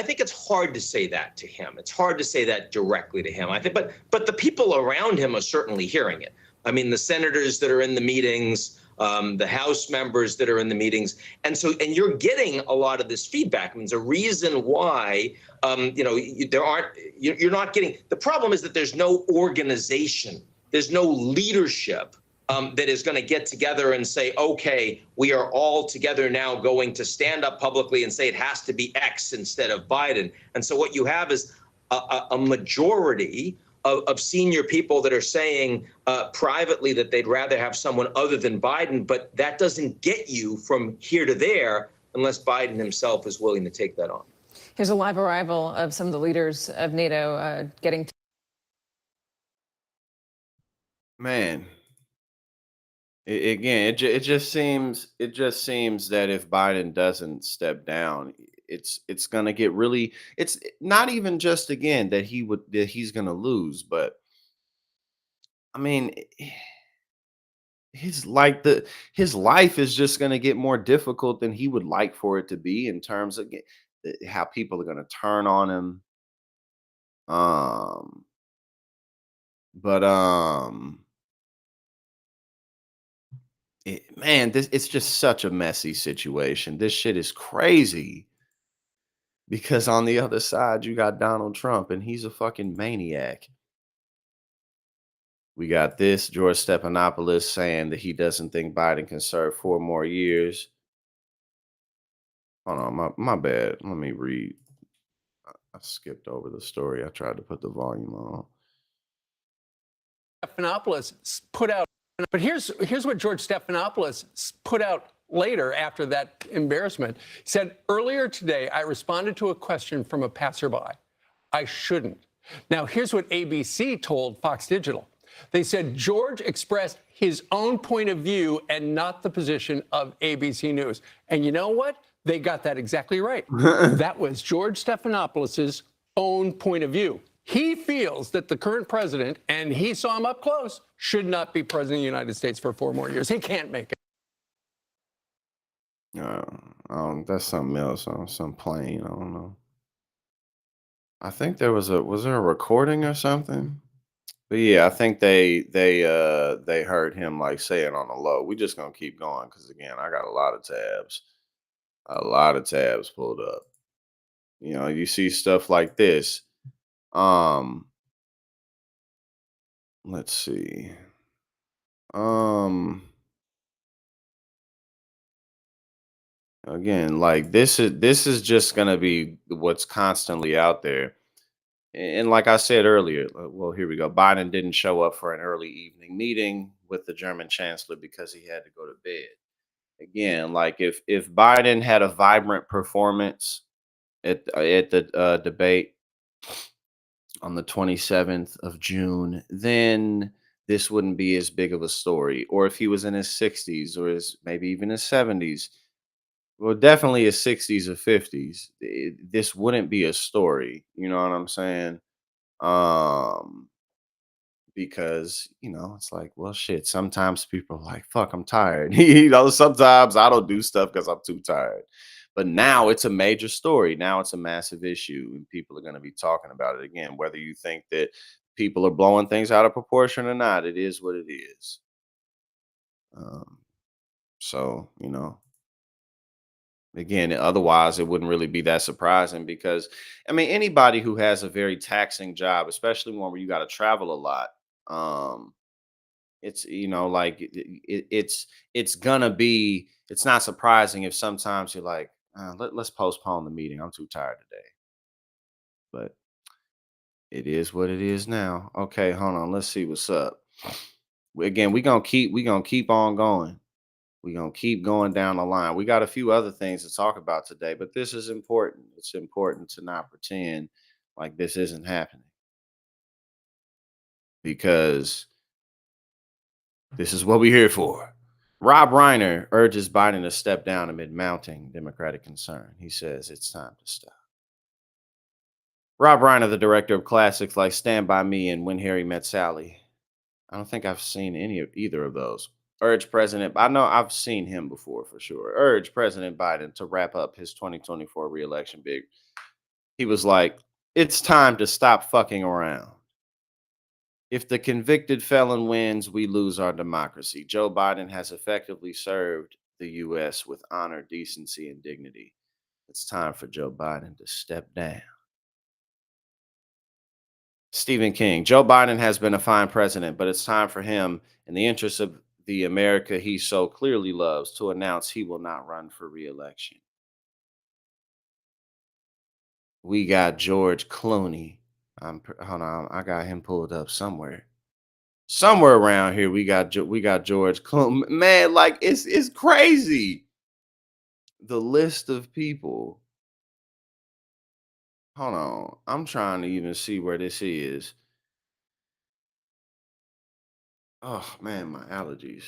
think it's hard to say that to him. It's hard to say that directly to him. I think, but the people around him are certainly hearing it. I mean, the senators that are in the meetings, the House members that are in the meetings. And you're getting a lot of this feedback. I mean, there's a reason why, you're not getting, the problem is that there's no organization, there's no leadership that is going to get together and say, okay, we are all together now going to stand up publicly and say it has to be X instead of Biden. And so what you have is a majority of senior people that are saying privately that they'd rather have someone other than Biden, but that doesn't get you from here to there unless Biden himself is willing to take that on. Here's a live arrival of some of the leaders of NATO getting. Man, it just seems that if Biden doesn't step down, it's gonna get really. It's not even just again that he's gonna lose, but I mean, his life is just gonna get more difficult than he would like for it to be in terms of how people are gonna turn on him. It's just such a messy situation. This shit is crazy. Because on the other side, you got Donald Trump, and he's a fucking maniac. We got this, George Stephanopoulos saying that he doesn't think Biden can serve 4 more years. Hold on, my bad. Let me read. I skipped over the story. I tried to put the volume on. Stephanopoulos put out, but here's what George Stephanopoulos put out later, after that embarrassment, said, earlier today, I responded to a question from a passerby. I shouldn't. Now, here's what ABC told Fox Digital. They said George expressed his own point of view and not the position of ABC News. And you know what? They got that exactly right. That was George Stephanopoulos' own point of view. He feels that the current president, and he saw him up close, should not be president of the United States for 4 more years. He can't make it. That's something else on some plane. I don't know. I think was there a recording or something? But yeah, I think they heard him like say it on the low. We just gonna keep going because again, I got a lot of tabs pulled up. You know, you see stuff like this. Let's see. Again, like this is just gonna be what's constantly out there. And like I said earlier, well, here we go. Biden didn't show up for an early evening meeting with the German chancellor because he had to go to bed. Again, like if Biden had a vibrant performance at the debate on the 27th of June, then this wouldn't be as big of a story. Or if he was in his 60s or maybe even his 70s, well, definitely his 60s or 50s, this wouldn't be a story. You know what I'm saying? Because it's like, well, shit. Sometimes people are like, "Fuck, I'm tired." Sometimes I don't do stuff because I'm too tired. But now it's a major story. Now it's a massive issue, and people are going to be talking about it again. Whether you think that people are blowing things out of proportion or not, it is what it is. So again, otherwise it wouldn't really be that surprising because I mean anybody who has a very taxing job, especially one where you got to travel a lot, it's like it's gonna be it's not surprising if sometimes you're like let's postpone the meeting. I'm too tired today. But it is what it is now. Okay, hold on. Let's see what's up. Again, we gonna keep on going. We're going to keep going down the line. We got a few other things to talk about today, but this is important. It's important to not pretend like this isn't happening because this is what we're here for. Rob Reiner urges Biden to step down amid mounting Democratic concern. He says it's time to stop. Rob Reiner, the director of classics like Stand By Me and When Harry Met Sally. I don't think I've seen either of those. Urge President, I know I've seen him before for sure. Urge President Biden to wrap up his 2024 reelection bid. He was like, it's time to stop fucking around. If the convicted felon wins, we lose our democracy. Joe Biden has effectively served the U.S. with honor, decency, and dignity. It's time for Joe Biden to step down. Stephen King, Joe Biden has been a fine president, but it's time for him, in the interest of the America he so clearly loves, to announce he will not run for re-election. We got George Clooney. Hold on, I got him pulled up somewhere. Somewhere around here, we got George Clooney. Man, like it's crazy. The list of people. Hold on, I'm trying to even see where this is. Oh man, my allergies.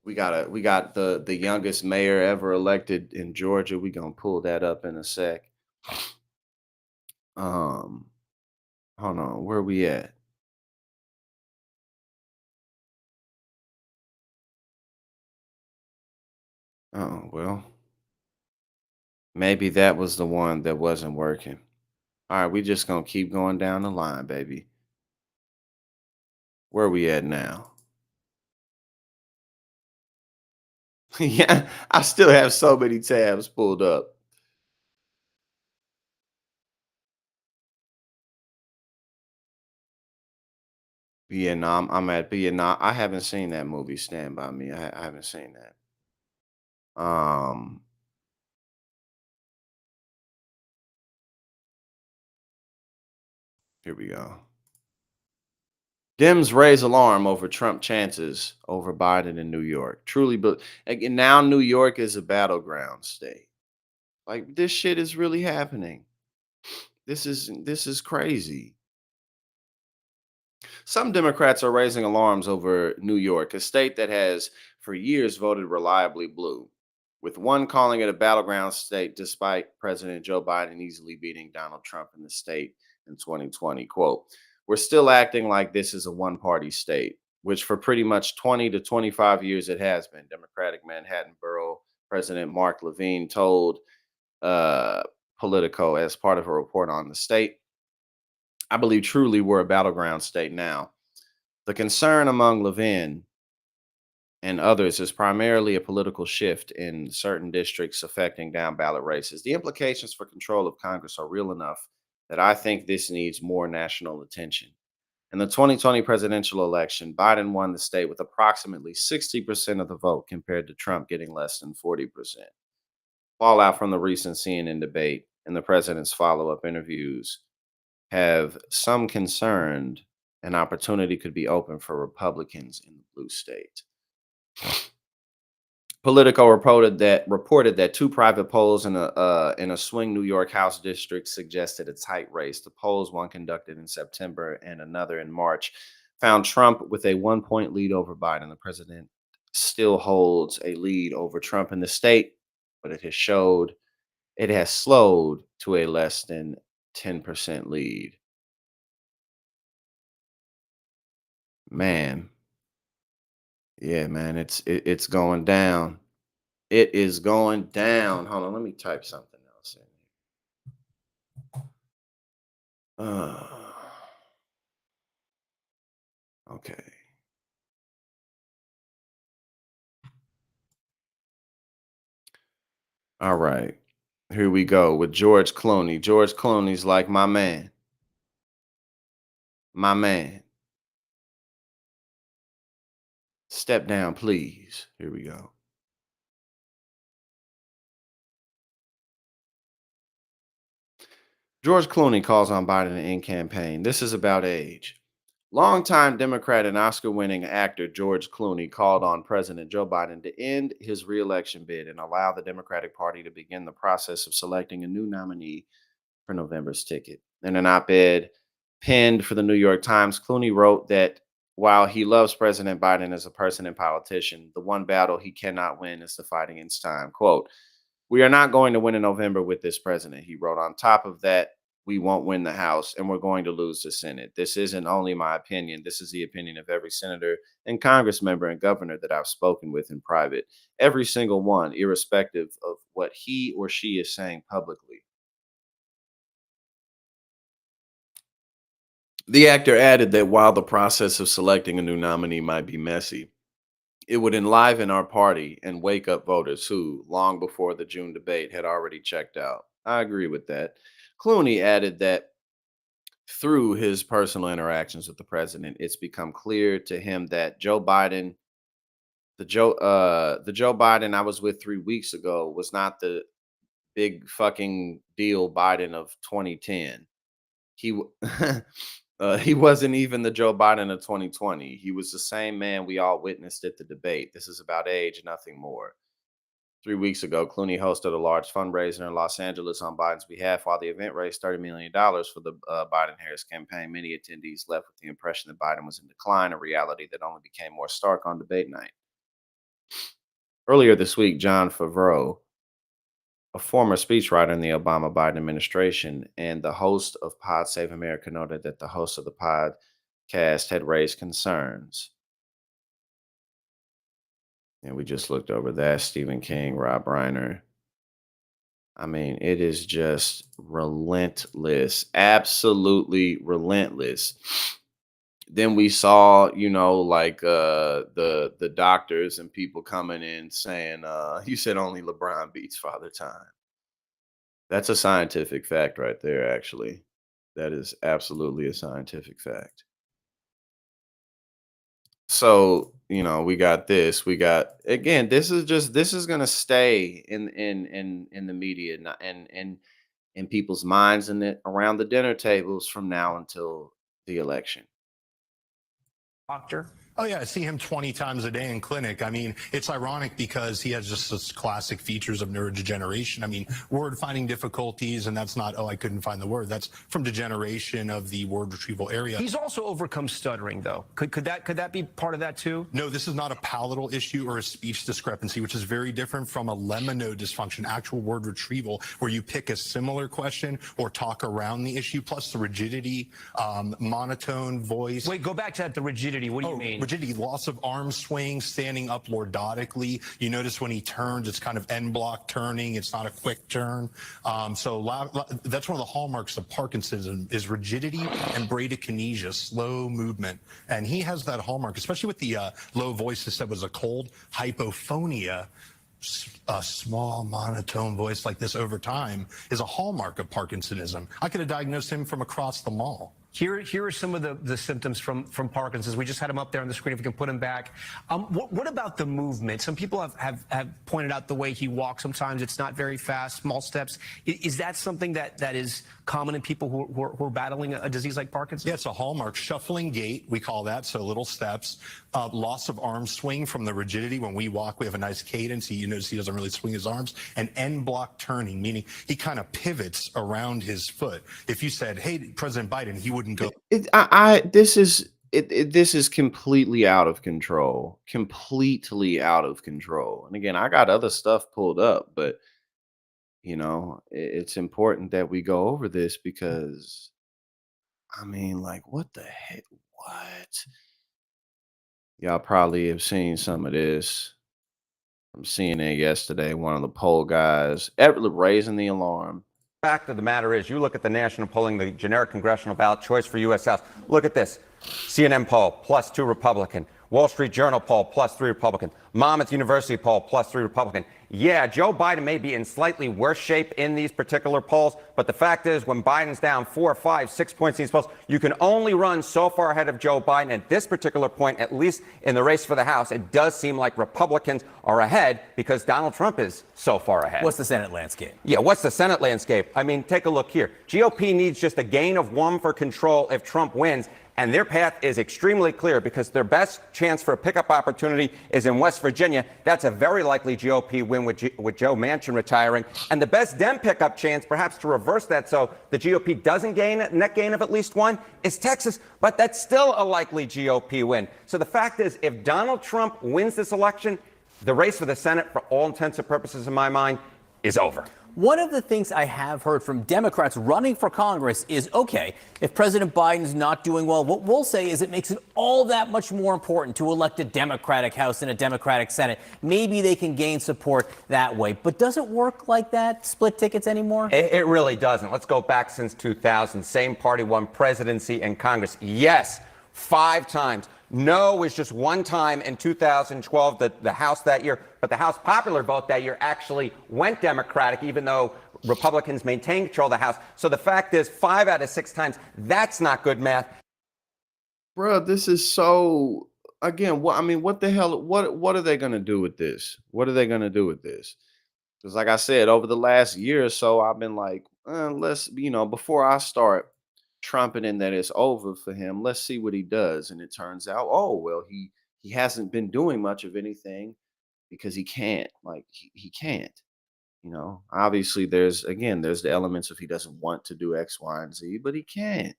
We got the youngest mayor ever elected in Georgia. We gonna pull that up in a sec. Hold on, where we at? Oh well, maybe that was the one that wasn't working. All right, we just gonna keep going down the line, baby. Where we at now? Yeah, I still have so many tabs pulled up. Vietnam. I'm at Vietnam. I haven't seen that movie, Stand By Me. I haven't seen that. Here we go. Dems raise alarm over Trump chances over Biden in New York. Truly, but again, now New York is a battleground state. Like this shit is really happening. This is crazy. Some Democrats are raising alarms over New York, a state that has for years voted reliably blue, with one calling it a battleground state despite President Joe Biden easily beating Donald Trump in the state in 2020. Quote, we're still acting like this is a one-party state, which for pretty much 20 to 25 years it has been. Democratic Manhattan Borough President Mark Levine told uh, Politico as part of a report on the state. I believe truly we're a battleground state now. The concern among Levin and others is primarily a political shift in certain districts affecting down ballot races. The implications for control of Congress are real enough that I think this needs more national attention. In the 2020 presidential election, Biden won the state with approximately 60% of the vote compared to Trump getting less than 40%. Fallout from the recent CNN debate and the president's follow-up interviews have some concerned an opportunity could be open for Republicans in the blue state. Politico reported that two private polls in a swing New York House district suggested a tight race. The polls, one conducted in September and another in March, found Trump with a 1-point lead over Biden. The president still holds a lead over Trump in the state, but it has slowed to a less than 10% lead. Man. Yeah, man, it's going down. It is going down. Hold on, let me type something else in. Okay. All right. Here we go with George Clooney. George Clooney's like my man. My man. Step down, please. Here we go. George Clooney calls on Biden to end campaign. This is about age. Longtime Democrat and Oscar-winning actor George Clooney called on President Joe Biden to end his reelection bid and allow the Democratic Party to begin the process of selecting a new nominee for November's ticket. In an op-ed penned for the New York Times, Clooney wrote that while he loves President Biden as a person and politician, the one battle he cannot win is the fight against time. Quote, we are not going to win in November with this president, he wrote. On top of that, we won't win the House and we're going to lose the Senate. This isn't only my opinion. This is the opinion of every senator and Congress member and governor that I've spoken with in private. Every single one, irrespective of what he or she is saying publicly. The actor added that while the process of selecting a new nominee might be messy, it would enliven our party and wake up voters who, long before the June debate, had already checked out. I agree with that. Clooney added that through his personal interactions with the president, it's become clear to him that Joe Biden, the Joe Biden I was with 3 weeks ago, was not the big fucking deal Biden of 2010. He wasn't even the Joe Biden of 2020. He was the same man we all witnessed at the debate. This is about age, nothing more. 3 weeks ago, Clooney hosted a large fundraiser in Los Angeles on Biden's behalf. While the event raised $30 million for the Biden-Harris campaign, many attendees left with the impression that Biden was in decline, a reality that only became more stark on debate night. Earlier this week, John Favreau, a former speechwriter in the Obama-Biden administration and the host of Pod Save America, noted that the host of the podcast had raised concerns. And we just looked over that. Stephen King, Rob Reiner. I mean, it is just relentless, absolutely relentless. Then we saw, like the doctors and people coming in saying, you said only LeBron beats Father Time. That's a scientific fact right there, actually. That is absolutely a scientific fact. So, we got this. We got, again, this is gonna stay in the media and in people's minds and around the dinner tables from now until the election. doctor? Oh, yeah, I see him 20 times a day in clinic. I mean, it's ironic because he has just this classic features of neurodegeneration. I mean, word finding difficulties, and that's not, oh, I couldn't find the word. That's from degeneration of the word retrieval area. He's also overcome stuttering, though. Could that be part of that, too? No, this is not a palatal issue or a speech discrepancy, which is very different from a lemma dysfunction, actual word retrieval, where you pick a similar question or talk around the issue, plus the rigidity, monotone voice. Wait, go back to that, the rigidity. What do you mean? Rigidity, loss of arm swing, standing up lordotically. You notice when he turns, it's kind of end block turning. It's not a quick turn. That's one of the hallmarks of Parkinsonism is rigidity and bradykinesia, slow movement. And he has that hallmark, especially with the low voice that said was a cold, hypophonia. A small monotone voice like this over time is a hallmark of Parkinsonism. I could have diagnosed him from across the mall. Here are some of the symptoms from Parkinson's. We just had him up there on the screen, if we can put him back. What about the movement? Some people have pointed out the way he walks. Sometimes it's not very fast, small steps. Is that something that is common in people who are battling a disease like Parkinson's? Yeah, it's a hallmark. Shuffling gait, we call that, so little steps. Loss of arm swing from the rigidity. When we walk, we have a nice cadence. You notice he doesn't really swing his arms. And end block turning, meaning he kind of pivots around his foot. If you said, hey, President Biden, he wouldn't go. This is completely out of control. Completely out of control. And again, I got other stuff pulled up, but you know, it's important that we go over this because I mean, like, what the heck? What? Y'all probably have seen some of this from CNN yesterday. One of the poll guys raising the alarm. Fact of the matter is, you look at the national polling, the generic congressional ballot choice for U.S. House. Look at this. CNN poll, +2 Republican. Wall Street Journal poll, +3 Republican. Monmouth University poll, +3 Republican. Yeah, Joe Biden may be in slightly worse shape in these particular polls, but the fact is when Biden's down 4, 5, 6 points in these polls, you can only run so far ahead of Joe Biden. At this particular point, at least in the race for the House, it does seem like Republicans are ahead because Donald Trump is so far ahead. What's the Senate landscape? Yeah, what's the Senate landscape? I mean, take a look here. GOP needs just a gain of 1 for control if Trump wins. And their path is extremely clear because their best chance for a pickup opportunity is in West Virginia. That's a very likely GOP win with Joe Manchin retiring. And the best Dem pickup chance, perhaps to reverse that so the GOP doesn't gain a net gain of at least 1, is Texas. But that's still a likely GOP win. So the fact is, if Donald Trump wins this election, the race for the Senate, for all intents and purposes in my mind, is over. One of the things I have heard from Democrats running for Congress is, okay, if President Biden's not doing well, what we'll say is it makes it all that much more important to elect a Democratic House and a Democratic Senate. Maybe they can gain support that way. But does it work like that, split tickets anymore? It really doesn't. Let's go back since 2000. Same party won presidency and Congress. Yes, 5 times. No was just 1 time in 2012, the House that year. But the House popular vote that year actually went Democratic, even though Republicans maintained control of the House. So the fact is, 5 out of 6 times, that's not good math. Bro, this is so, again, what the hell, what are they going to do with this? What are they going to do with this? Because like I said, over the last year or so, I've been like, let's, before I start trumpeting that it's over for him, let's see what he does. And it turns out, oh, well, he hasn't been doing much of anything because he can't. Like, he can't. Obviously there's the elements of he doesn't want to do X, Y, and Z, but he can't.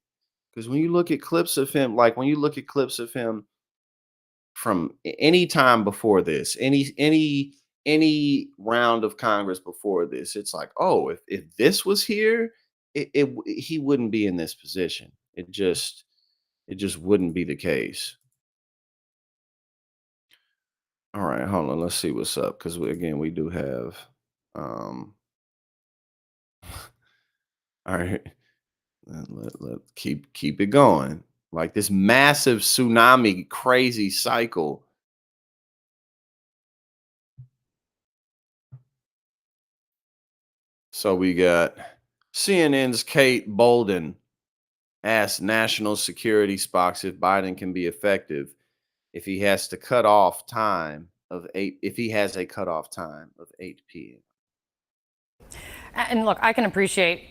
Because when you look at clips of him, from any time before this, any round of Congress before this, it's like, oh, if this was here, he wouldn't be in this position. It just wouldn't be the case. All right, hold on. Let's see what's up, because we do have all right. Let keep it going. Like this massive tsunami crazy cycle. So we got CNN's Kate Bolden asked national security Spox if Biden can be effective if he has to cut off time of 8 if he has a cutoff time of 8 p.m. And look, I can appreciate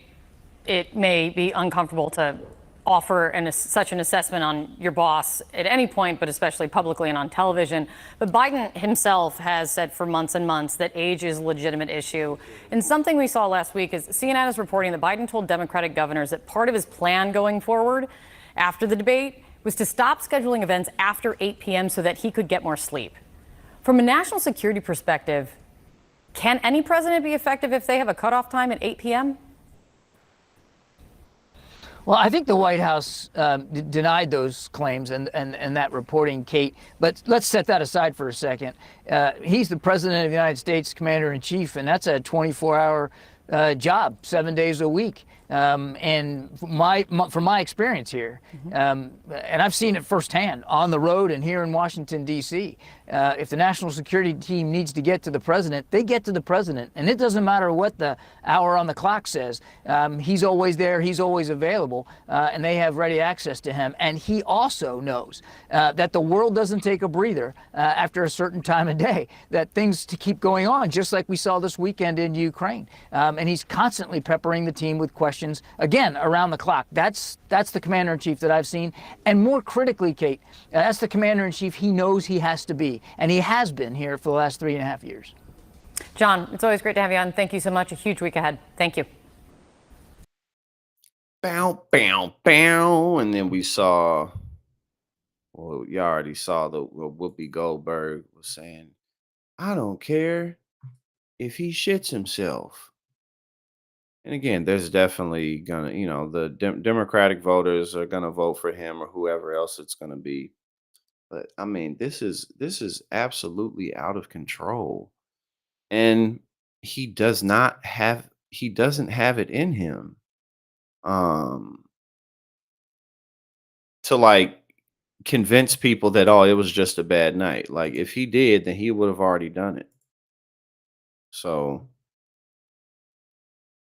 it may be uncomfortable to offer such an assessment on your boss at any point, but especially publicly and on television. But Biden himself has said for months and months that age is a legitimate issue. And something we saw last week is CNN is reporting that Biden told Democratic governors that part of his plan going forward after the debate was to stop scheduling events after 8 p.m. so that he could get more sleep. From a national security perspective, can any president be effective if they have a cutoff time at 8 p.m.? Well, I think the White House denied those claims and that reporting, Kate. But let's set that aside for a second. He's the president of the United States, commander in chief, and that's a 24-hour job, 7 days a week. And from my experience here, and I've seen it firsthand on the road and here in Washington, D.C., if the national security team needs to get to the president, they get to the president. And it doesn't matter what the hour on the clock says. He's always there. He's always available. And they have ready access to him. And he also knows that the world doesn't take a breather after a certain time of day, that things to keep going on, just like we saw this weekend in Ukraine. And he's constantly peppering the team with questions, again, around the clock. That's the commander-in-chief that I've seen. And more critically, Kate, that's the commander-in-chief he knows he has to be. And he has been here for the last 3.5 years. John, it's always great to have you on. Thank you so much. A huge week ahead. Thank you. Bow, bow, bow. And then we saw, well, you already saw the Whoopi Goldberg was saying, I don't care if he shits himself. And again, there's definitely gonna, the Democratic voters are gonna vote for him or whoever else it's gonna be. But I mean, this is absolutely out of control, and he doesn't have it in him, to like convince people that, oh, it was just a bad night. Like if he did, then he would have already done it. So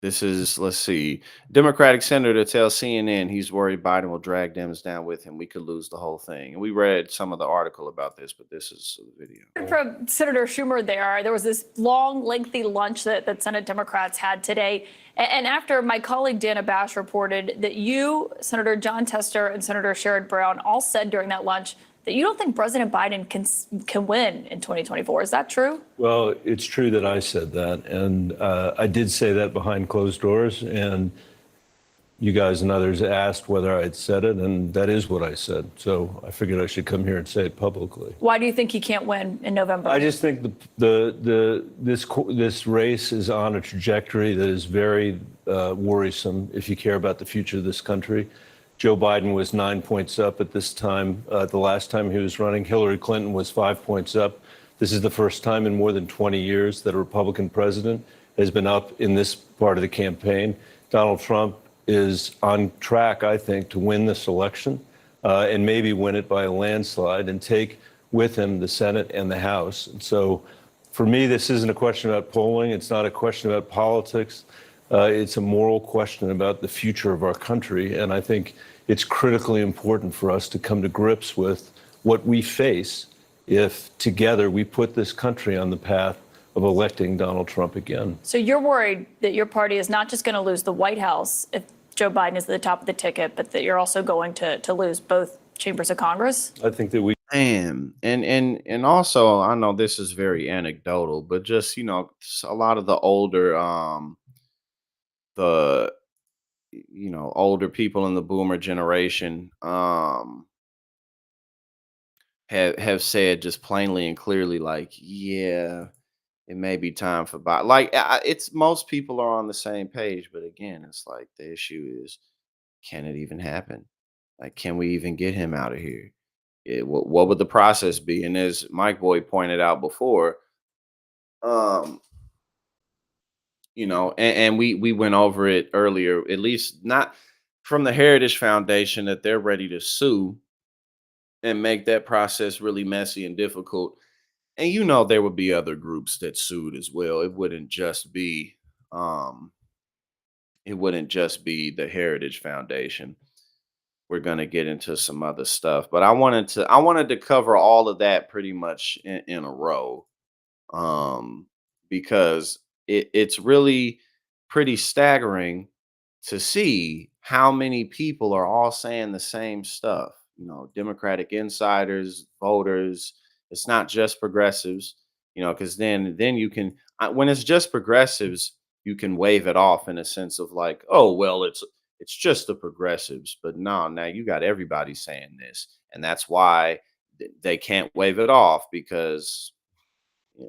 this is, let's see, Democratic senator tells CNN he's worried Biden will drag Dems down with him. We could lose the whole thing. And we read some of the article about this, but this is the video. From Senator Schumer there was this long, lengthy lunch that Senate Democrats had today. And after my colleague Dana Bash reported that you, Senator John Tester, and Senator Sherrod Brown all said during that lunch that you don't think President Biden can win in 2024. Is that true? Well, it's true that I said that. And I did say that behind closed doors. And you guys and others asked whether I'd said it. And that is what I said. So I figured I should come here and say it publicly. Why do you think he can't win in November? I just think this race is on a trajectory that is very worrisome if you care about the future of this country. Joe Biden was 9 points up at this time. The last time he was running, Hillary Clinton was 5 points up. This is the first time in more than 20 years that a Republican president has been up in this part of the campaign. Donald Trump is on track, I think, to win this election and maybe win it by a landslide and take with him the Senate and the House. And so for me, this isn't a question about polling. It's not a question about politics. It's a moral question about the future of our country. And I think it's critically important for us to come to grips with what we face if together we put this country on the path of electing Donald Trump again. So you're worried that your party is not just going to lose the White House if Joe Biden is at the top of the ticket, but that you're also going to lose both chambers of Congress? I think that we And also, I know this is very anecdotal, but just, a lot of the older older people in the boomer generation have said just plainly and clearly, like, yeah, it may be time for Biden. Like, it's most people are on the same page, but again, it's like the issue is, can it even happen? Like, can we even get him out of here? What would the process be? And as Mike Boyd pointed out before, and we went over it earlier, at least not from the Heritage Foundation, that they're ready to sue and make that process really messy and difficult. And there would be other groups that sued as well. It wouldn't just be the Heritage Foundation. We're going to get into some other stuff, but I wanted to cover all of that pretty much in a row, because it's really pretty staggering to see how many people are all saying the same stuff. You know, Democratic insiders, voters. It's not just progressives. You know, because then you can when it's just progressives, you can wave it off in a sense of like, oh well, it's just the progressives. But no, now you got everybody saying this, and that's why they can't wave it off because you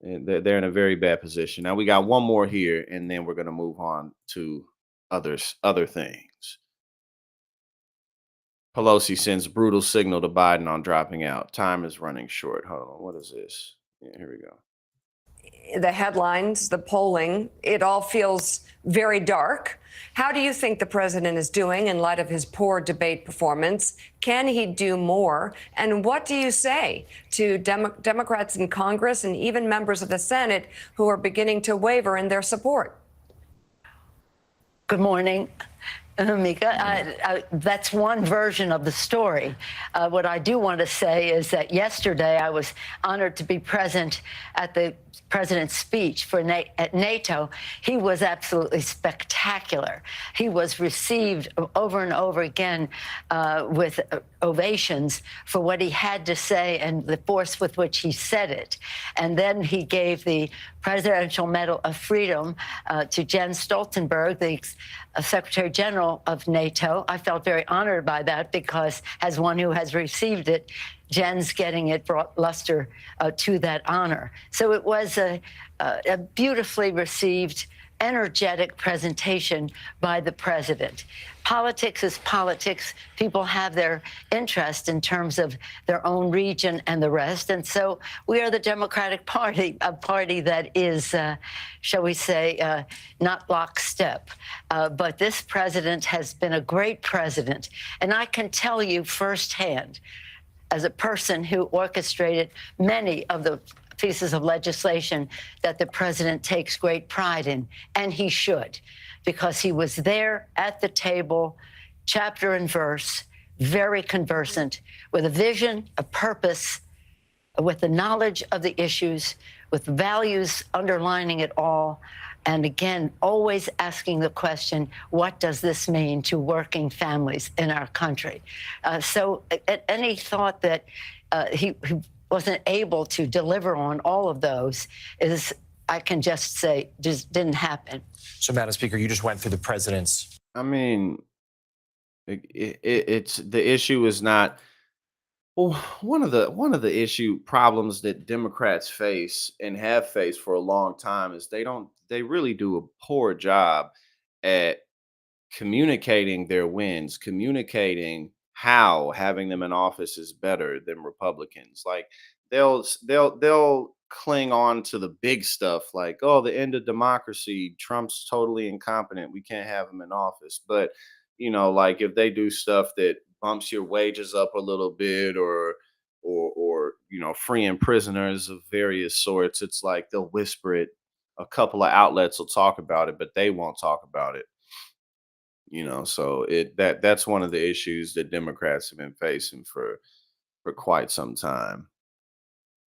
know, they're in a very bad position. Now we got one more here, and then we're going to move on to other things. Pelosi sends brutal signal to Biden on dropping out. Time is running short. Hold on, what is this? Yeah, here we go. The headlines, the polling, it all feels very dark. How do you think the president is doing in light of his poor debate performance? Can he do more? And what do you say to Democrats in Congress and even members of the Senate who are beginning to waver in their support? Good morning, Mika. That's one version of the story. What I do want to say is that yesterday I was honored to be present at the president's speech at NATO. He was absolutely spectacular. He was received over and over again with ovations for what he had to say and the force with which he said it. And then he gave the Presidential Medal of Freedom to Jens Stoltenberg, the Secretary General of NATO. I felt very honored by that because as one who has received it, Jens getting it brought luster to that honor. So it was a beautifully received, energetic presentation by the president. Politics is politics. People have their interest in terms of their own region and the rest. And so we are the Democratic Party, a party that is, shall we say, not lockstep. But this president has been a great president. And I can tell you firsthand, as a person who orchestrated many of the pieces of legislation that the president takes great pride in, and he should, because he was there at the table, chapter and verse, very conversant, with a vision, a purpose, with the knowledge of the issues, with values underlining it all. And again, always asking the question, what does this mean to working families in our country? So any thought that he wasn't able to deliver on all of those is, I can just say, just didn't happen. So, Madam Speaker, you just went through the president's. I mean, it's the issue is not. Well, one of the issue problems that Democrats face and have faced for a long time is they really do a poor job at communicating their wins, communicating how having them in office is better than Republicans. Like they'll cling on to the big stuff like, oh, the end of democracy, Trump's totally incompetent, we can't have him in office. But you know, like if they do stuff that bumps your wages up a little bit or you know, freeing prisoners of various sorts, it's like they'll whisper it. A couple of outlets will talk about it, but they won't talk about it. You know, so that's one of the issues that Democrats have been facing for quite some time.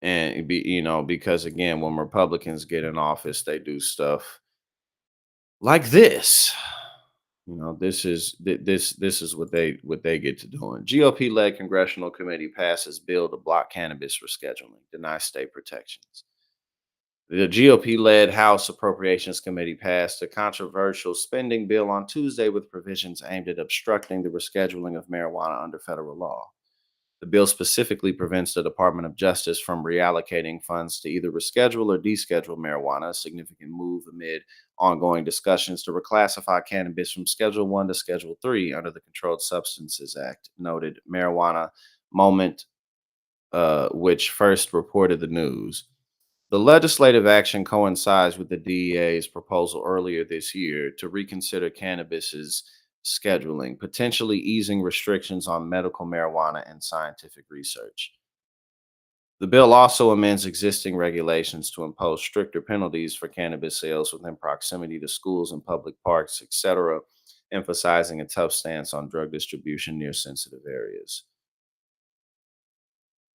And you know, because again, when Republicans get in office, they do stuff like this. You know, this is what they get to doing. GOP-led congressional committee passes bill to block cannabis rescheduling, deny state protections. The GOP-led House Appropriations Committee passed a controversial spending bill on Tuesday with provisions aimed at obstructing the rescheduling of marijuana under federal law. The bill specifically prevents the Department of Justice from reallocating funds to either reschedule or deschedule marijuana, a significant move amid ongoing discussions to reclassify cannabis from Schedule 1 to Schedule 3 under the Controlled Substances Act, noted Marijuana Moment, which first reported the news. The legislative action coincides with the DEA's proposal earlier this year to reconsider cannabis's scheduling, potentially easing restrictions on medical marijuana and scientific research. The bill also amends existing regulations to impose stricter penalties for cannabis sales within proximity to schools and public parks, etc., emphasizing a tough stance on drug distribution near sensitive areas.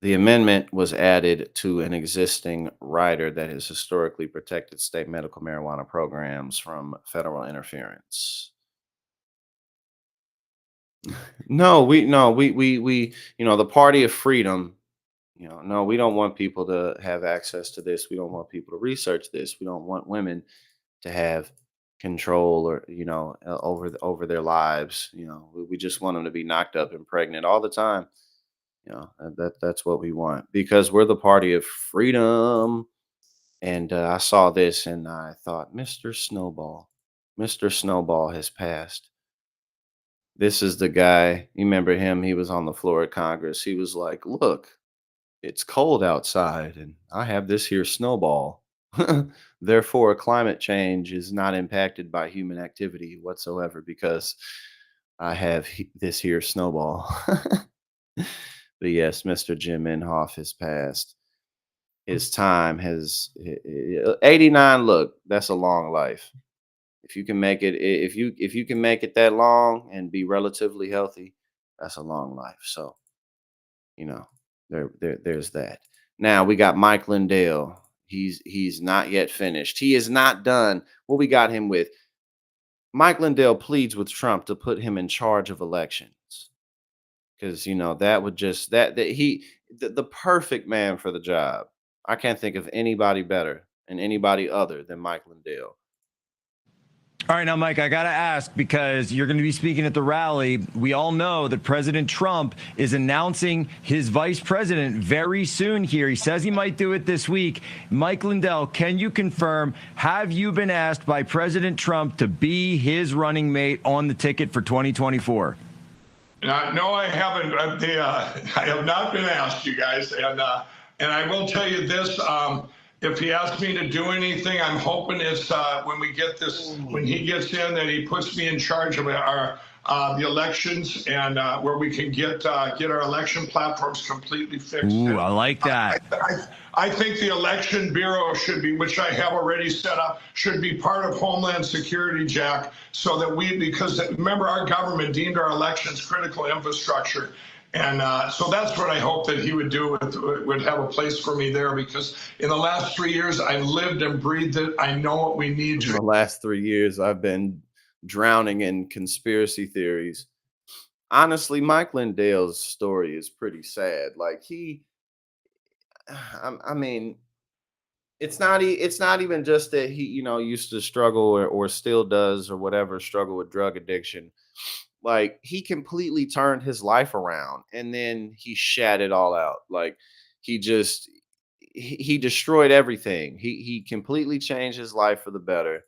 The amendment was added to an existing rider that has historically protected state medical marijuana programs from federal interference. No, we, the party of freedom, no, we don't want people to have access to this. We don't want people to research this. We don't want women to have control or, over their lives. We just want them to be knocked up and pregnant all the time. That's what we want because we're the party of freedom. And I saw this and I thought, Mr. Snowball has passed. This is the guy. You remember him? He was on the floor of Congress. He was like, look, it's cold outside and I have this here snowball. Therefore, climate change is not impacted by human activity whatsoever because I have this here snowball. But yes, Mr. Jim Inhofe has passed. His time has 89. Look, that's a long life. If you can make it, if you can make it that long and be relatively healthy, that's a long life. So, there's that. Now we got Mike Lindell. He's not yet finished. He is not done. What we got him with? Mike Lindell pleads with Trump to put him in charge of elections. Because that would just the perfect man for the job. I can't think of anybody better and anybody other than Mike Lindell. All right, now, Mike, I got to ask, because you're going to be speaking at the rally. We all know that President Trump is announcing his vice president very soon here. He says he might do it this week. Mike Lindell, can you confirm, have you been asked by President Trump to be his running mate on the ticket for 2024? No, I haven't. I have not been asked, you guys. And I will tell you this. If he asks me to do anything, I'm hoping it's when we get this, when he gets in, that he puts me in charge of the elections and where we can get our election platforms completely fixed. Ooh, I like that. I think the election bureau should be, which I have already set up, should be part of Homeland Security, Jack, so that because remember, our government deemed our elections critical infrastructure. And so that's what I hope that he would do, would have a place for me there, because in the last 3 years, I've lived and breathed it. I know what we need to. In the last 3 years, I've been drowning in conspiracy theories. Honestly, Mike Lindell's story is pretty sad. Like I mean, it's not even just that he, used to struggle or still does or whatever, struggle with drug addiction. Like, he completely turned his life around and then he shat it all out. Like, he destroyed everything. He completely changed his life for the better.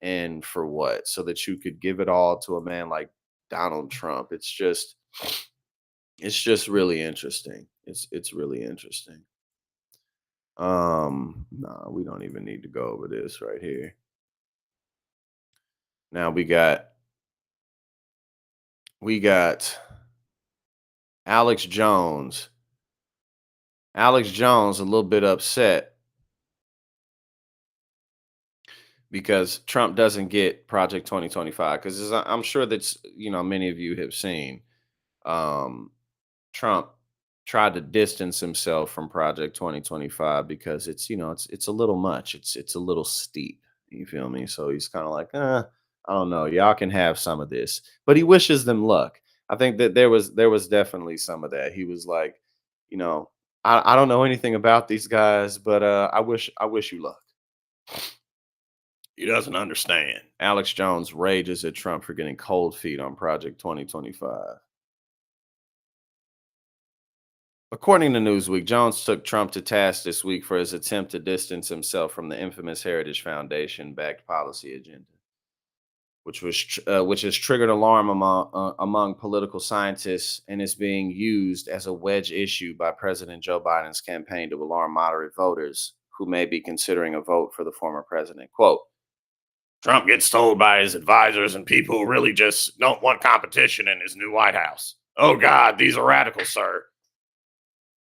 And for what? So that you could give it all to a man like Donald Trump. It's just really interesting. It's really interesting. No, we don't even need to go over this right here. Now we got Alex Jones. Alex Jones a little bit upset because Trump doesn't get Project 2025. Because I'm sure that's, many of you have seen, Trump tried to distance himself from Project 2025 because it's a little much. It's a little steep. You feel me? So he's kind of like, I don't know. Y'all can have some of this, but he wishes them luck. I think that there was definitely some of that. He was like, I don't know anything about these guys, but I wish you luck. He doesn't understand. Alex Jones rages at Trump for getting cold feet on Project 2025. According to Newsweek, Jones took Trump to task this week for his attempt to distance himself from the infamous Heritage Foundation-backed policy agenda, which has triggered alarm among political scientists and is being used as a wedge issue by President Joe Biden's campaign to alarm moderate voters who may be considering a vote for the former president. Quote, Trump gets told by his advisors and people who really just don't want competition in his new White House. Oh, God, these are radicals, sir.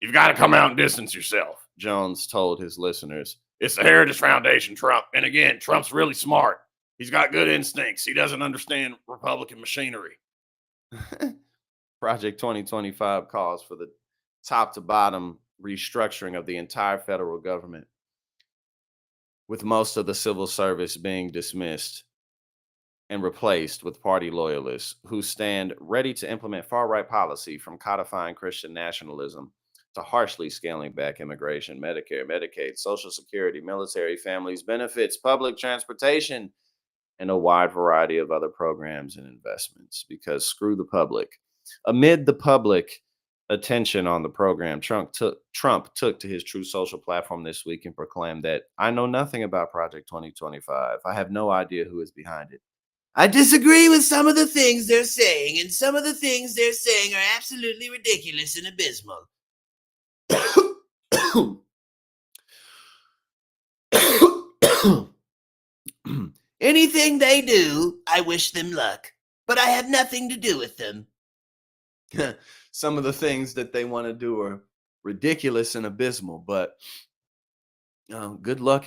You've got to come out and distance yourself, Jones told his listeners. It's the Heritage Foundation, Trump. And again, Trump's really smart. He's got good instincts. He doesn't understand Republican machinery. Project 2025 calls for the top to bottom restructuring of the entire federal government, with most of the civil service being dismissed and replaced with party loyalists who stand ready to implement far-right policy, from codifying Christian nationalism to harshly scaling back immigration, Medicare, Medicaid, Social Security, military families benefits, public transportation, and a wide variety of other programs and investments. Because screw the public. Amid the public attention on the program, Trump took to his True Social platform this week and proclaimed that I know nothing about Project 2025. I have no idea who is behind it. I disagree with some of the things they're saying, and some of the things they're saying are absolutely ridiculous and abysmal. Anything they do, I wish them luck, but I have nothing to do with them. Some of the things that they want to do are ridiculous and abysmal, but good luck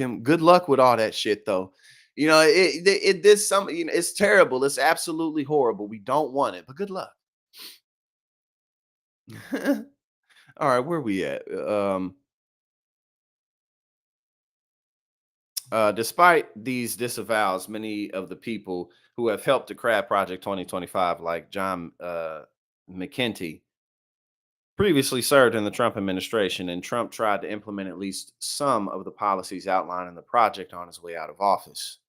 with all that shit, though. You know, it did some, you know, it's terrible. It's absolutely horrible. We don't want it, but good luck. All right, where we at? Despite these disavows, many of the people who have helped to craft Project 2025, like John McKenty, previously served in the Trump administration, and Trump tried to implement at least some of the policies outlined in the project on his way out of office,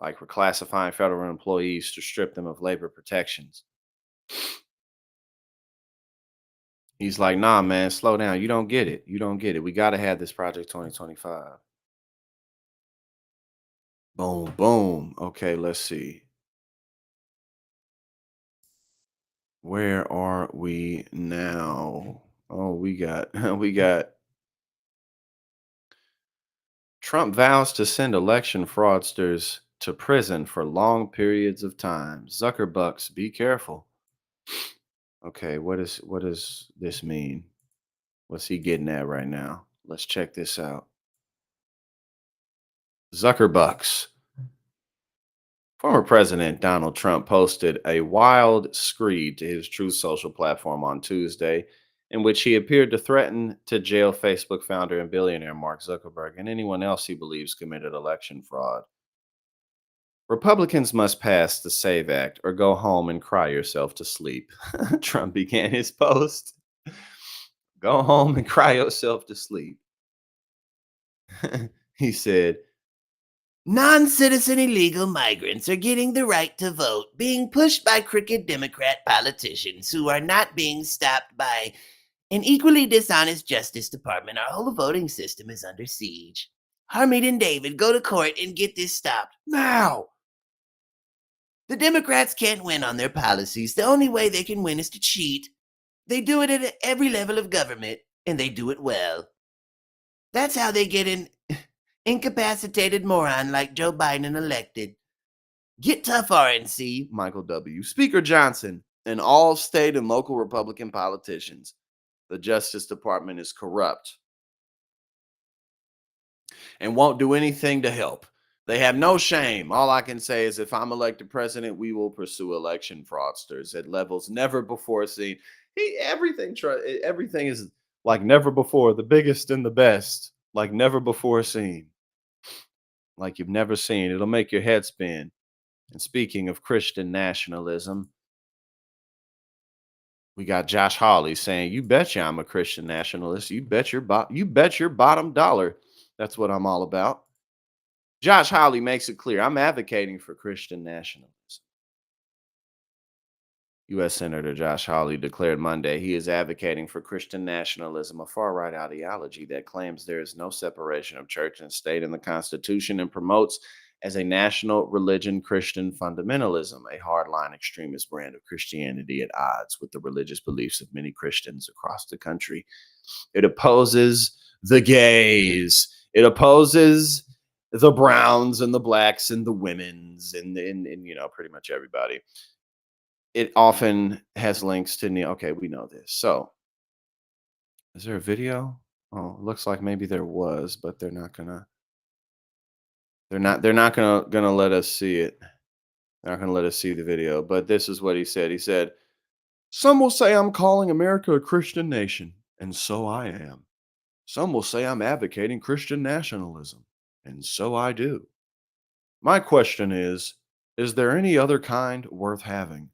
like reclassifying federal employees to strip them of labor protections. He's like, nah, man, slow down. You don't get it. You don't get it. We got to have this Project 2025. Boom, boom. Okay, let's see. Where are we now? Oh, we got Trump vows to send election fraudsters to prison for long periods of time. Zuckerbucks, be careful. Okay, what does this mean? What's he getting at right now? Let's check this out. Zuckerbucks. Former President Donald Trump posted a wild screed to his Truth Social platform on Tuesday, in which he appeared to threaten to jail Facebook founder and billionaire Mark Zuckerberg and anyone else he believes committed election fraud. Republicans must pass the SAVE Act or go home and cry yourself to sleep. Trump began his post. Go home and cry yourself to sleep. He said, non-citizen illegal migrants are getting the right to vote, being pushed by crooked Democrat politicians who are not being stopped by an equally dishonest Justice Department. Our whole voting system is under siege. Harmeet and David, go to court and get this stopped now. The Democrats can't win on their policies. The only way they can win is to cheat. They do it at every level of government, and they do it well. That's how they get an incapacitated moron like Joe Biden elected. Get tough, RNC, Michael W., Speaker Johnson, and all state and local Republican politicians. The Justice Department is corrupt and won't do anything to help. They have no shame. All I can say is if I'm elected president, we will pursue election fraudsters at levels never before seen. Everything is like never before, the biggest and the best, like never before seen. Like you've never seen. It'll make your head spin. And speaking of Christian nationalism, we got Josh Hawley saying, you betcha I'm a Christian nationalist. You bet your bottom dollar. That's what I'm all about. Josh Hawley makes it clear, I'm advocating for Christian nationalism. U.S. Senator Josh Hawley declared Monday he is advocating for Christian nationalism, a far-right ideology that claims there is no separation of church and state in the Constitution and promotes as a national religion Christian fundamentalism, a hardline extremist brand of Christianity at odds with the religious beliefs of many Christians across the country. It opposes the gays. It opposes the browns and the blacks and the women's and you know, pretty much everybody. It often has links to okay, we know this. So is there a video? Oh, it looks like maybe there was, but they're not gonna let us see it. They're not gonna let us see the video. But this is what he said. He said, some will say I'm calling America a Christian nation. And so I am. Some will say I'm advocating Christian nationalism. And so I do. My question is there any other kind worth having?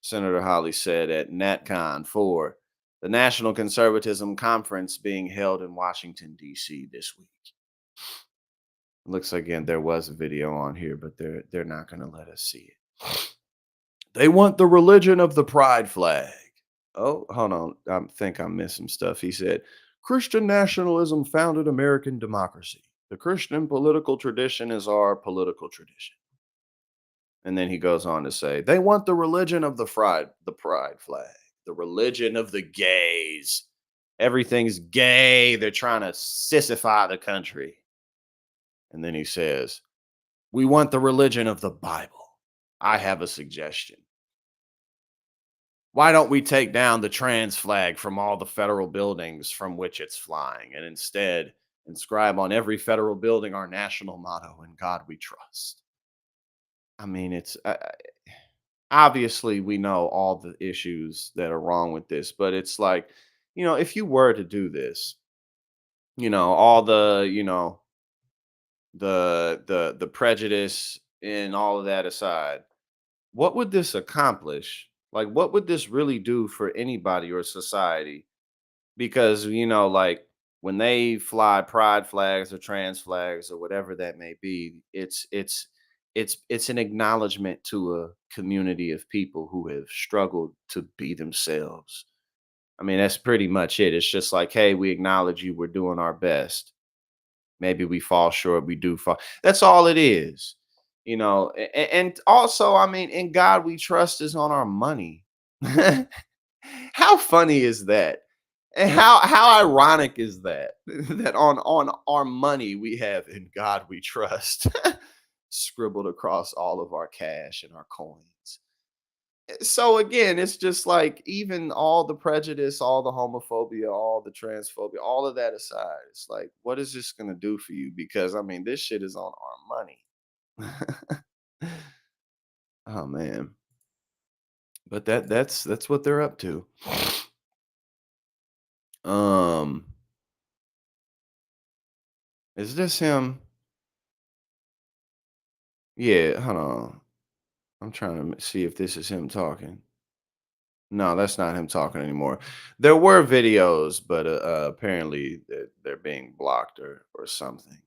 Senator Holly said at NatCon 4, the National Conservatism Conference being held in Washington, D.C. this week. Looks like, again, there was a video on here, but they're not going to let us see it. They want the religion of the pride flag. Oh, hold on. I think I missed some stuff. He said, Christian nationalism founded American democracy. The Christian political tradition is our political tradition. And then he goes on to say, they want the religion of the pride flag, the religion of the gays. Everything's gay. They're trying to sissify the country. And then he says, we want the religion of the Bible. I have a suggestion. Why don't we take down the trans flag from all the federal buildings from which it's flying and instead inscribe on every federal building our national motto, in God we trust? I mean, it's obviously we know all the issues that are wrong with this, but it's like, if you were to do this, all the, the prejudice and all of that aside, what would this accomplish? Like, what would this really do for anybody or society? Because, like when they fly pride flags or trans flags or whatever that may be, it's an acknowledgement to a community of people who have struggled to be themselves. I mean, that's pretty much it. It's just like, hey, we acknowledge you. We're doing our best. Maybe we fall short. We do fall. That's all it is. And also, I mean, in God we trust is on our money. How funny is that? And how ironic is that? That on our money we have in God we trust scribbled across all of our cash and our coins. So again, it's just like, even all the prejudice, all the homophobia, all the transphobia, all of that aside, it's like, what is this going to do for you? Because I mean, this shit is on our money. Oh man. But that's what they're up to. Is this him? Yeah, hold on. I'm trying to see if this is him talking. No, that's not him talking anymore. There were videos, but apparently they're being blocked or something.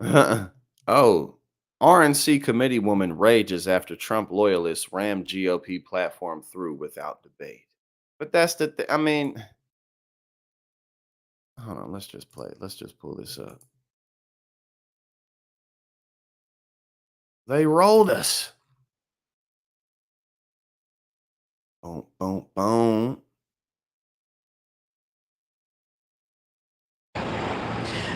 Oh, RNC committee woman rages after Trump loyalists rammed GOP platform through without debate. But that's the thing. I mean, hold on. Let's just play it. Let's just pull this up. They rolled us. Boom, boom, boom.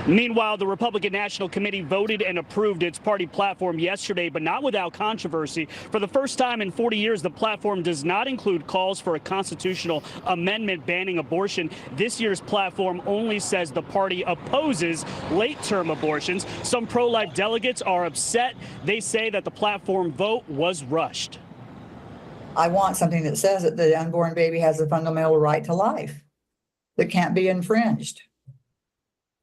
Meanwhile, the Republican National Committee voted and approved its party platform yesterday, but not without controversy. For the first time in 40 years, the platform does not include calls for a constitutional amendment banning abortion. This year's platform only says the party opposes late-term abortions. Some pro-life delegates are upset. They say that the platform vote was rushed. I want something that says that the unborn baby has a fundamental right to life that can't be infringed.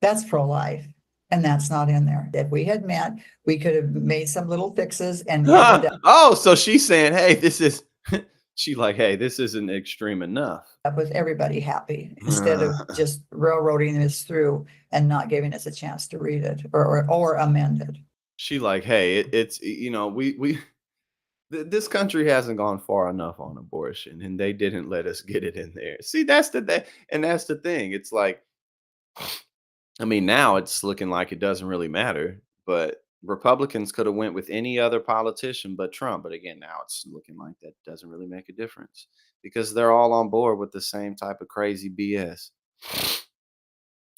That's pro-life, and that's not in there. If we had met, we could have made some little fixes and oh, so she's saying, hey, this is she like, hey, this isn't extreme enough. with everybody happy instead of just railroading this through and not giving us a chance to read it or amend it. She like, hey, it's this country hasn't gone far enough on abortion, and they didn't let us get it in there. See, that's the thing. It's like, I mean, now it's looking like it doesn't really matter, but Republicans could have went with any other politician but Trump. But again, now it's looking like that doesn't really make a difference because they're all on board with the same type of crazy BS.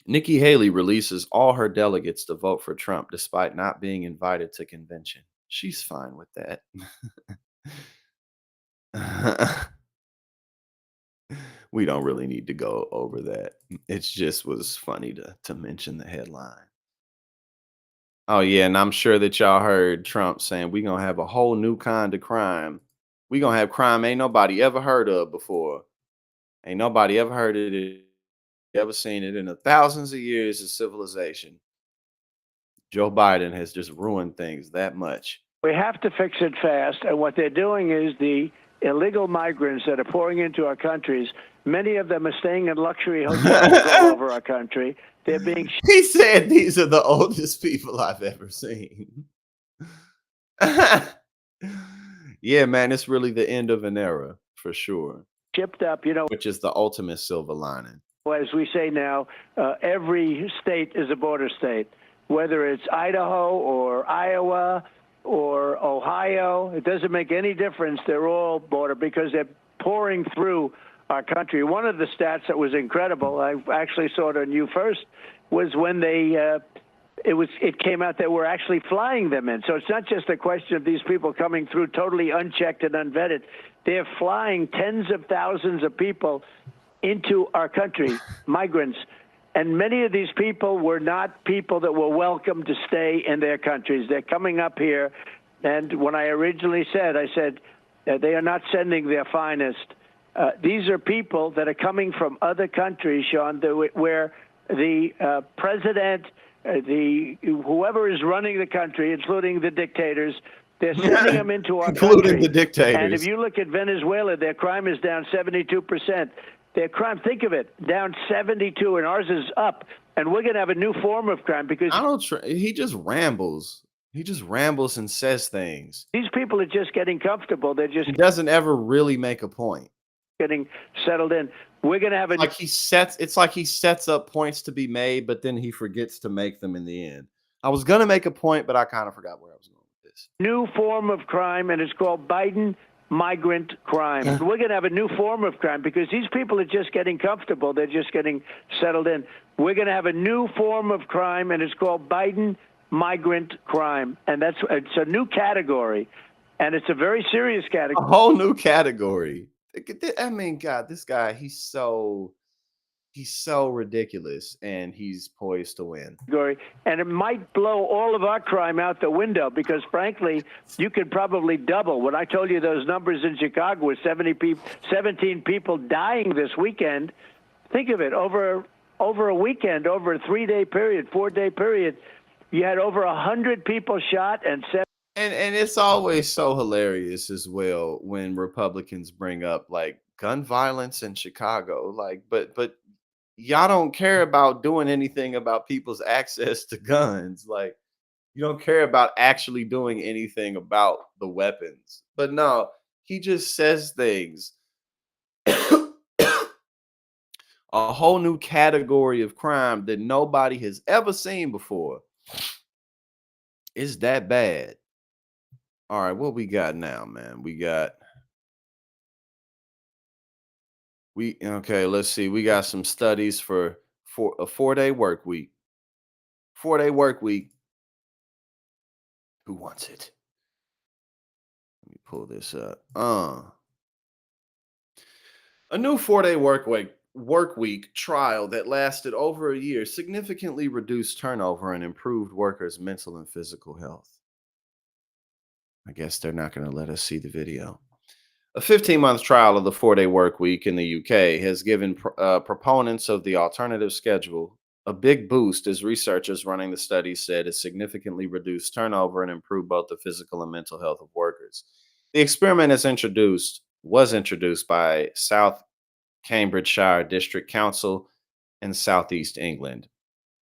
Nikki Haley releases all her delegates to vote for Trump despite not being invited to convention. She's fine with that. We don't really need to go over that. It just was funny to mention the headline. Oh, yeah, and I'm sure that y'all heard Trump saying we're going to have a whole new kind of crime We gonna have crime ain't nobody ever heard of before. Ain't nobody ever heard of it, ever seen it in the thousands of years of civilization. Joe Biden has just ruined things that much. We have to fix it fast. And what they're doing is the illegal migrants that are pouring into our countries, many of them are staying in luxury hotels all over our country. They're being He said these are the oldest people I've ever seen. Yeah, man, it's really the end of an era for sure. shipped up, you know, Which is the ultimate silver lining. as we say now, every state is a border state, whether it's Idaho or Iowa or Ohio. It doesn't make any difference. They're all border because they're pouring through our country. One of the stats that was incredible, I actually saw it on You First, was when they it came out that we're actually flying them in. So it's not just a question of these people coming through totally unchecked and unvetted. They're flying tens of thousands of people into our country, migrants. And many of these people were not people that were welcome to stay in their countries. They're coming up here. And when I originally said, I said, they are not sending their finest. These are people that are coming from other countries, Sean, where the president, whoever is running the country, including the dictators, they're sending them into our Including country. the dictators. And if you look at Venezuela, their crime is down 72%. Their crime, think of it, down 72, and ours is up. And we're going to have a new form of crime because he just rambles. He just rambles and says things. these people are just getting comfortable. They're just He doesn't ever really make a point. getting settled in. We're going to have a Like it's like he sets up points to be made, but then he forgets to make them in the end. I was gonna make a point, but I kind of forgot where I was going with this. new form of crime, and it's called Biden migrant crime. We're going to have a new form of crime because these people are just getting comfortable. They're just getting settled in. We're going to have a new form of crime, and it's called Biden migrant crime. And it's a new category, and it's a very serious A category. whole new category. I mean, God, this guy, he's so ridiculous, and he's poised to win. And it might blow all of our crime out the window because, frankly, you could probably double. When I told you those numbers in Chicago with 17 people dying this weekend, think of it, over a weekend, over a 3-day period, 4-day period, you had over 100 people shot and And it's always so hilarious as well when Republicans bring up like gun violence in Chicago. Like, but y'all don't care about doing anything about people's access to guns. Like, you don't care about actually doing anything about the weapons. But no, he just says things. A whole new category of crime that nobody has ever seen before. It's that bad. All right, what we got now, man? Okay, let's see. We got some studies for a 4-day work week. 4-day work week. Who wants it? Let me pull this up. A new 4-day work week trial that lasted over a year significantly reduced turnover and improved workers' mental and physical health. I guess they're not going to let us see the video. A 15-month trial of the 4-day work week in the UK has given proponents of the alternative schedule a big boost as researchers running the study said it significantly reduced turnover and improved both the physical and mental health of workers. The experiment was introduced by South Cambridgeshire District Council in Southeast England,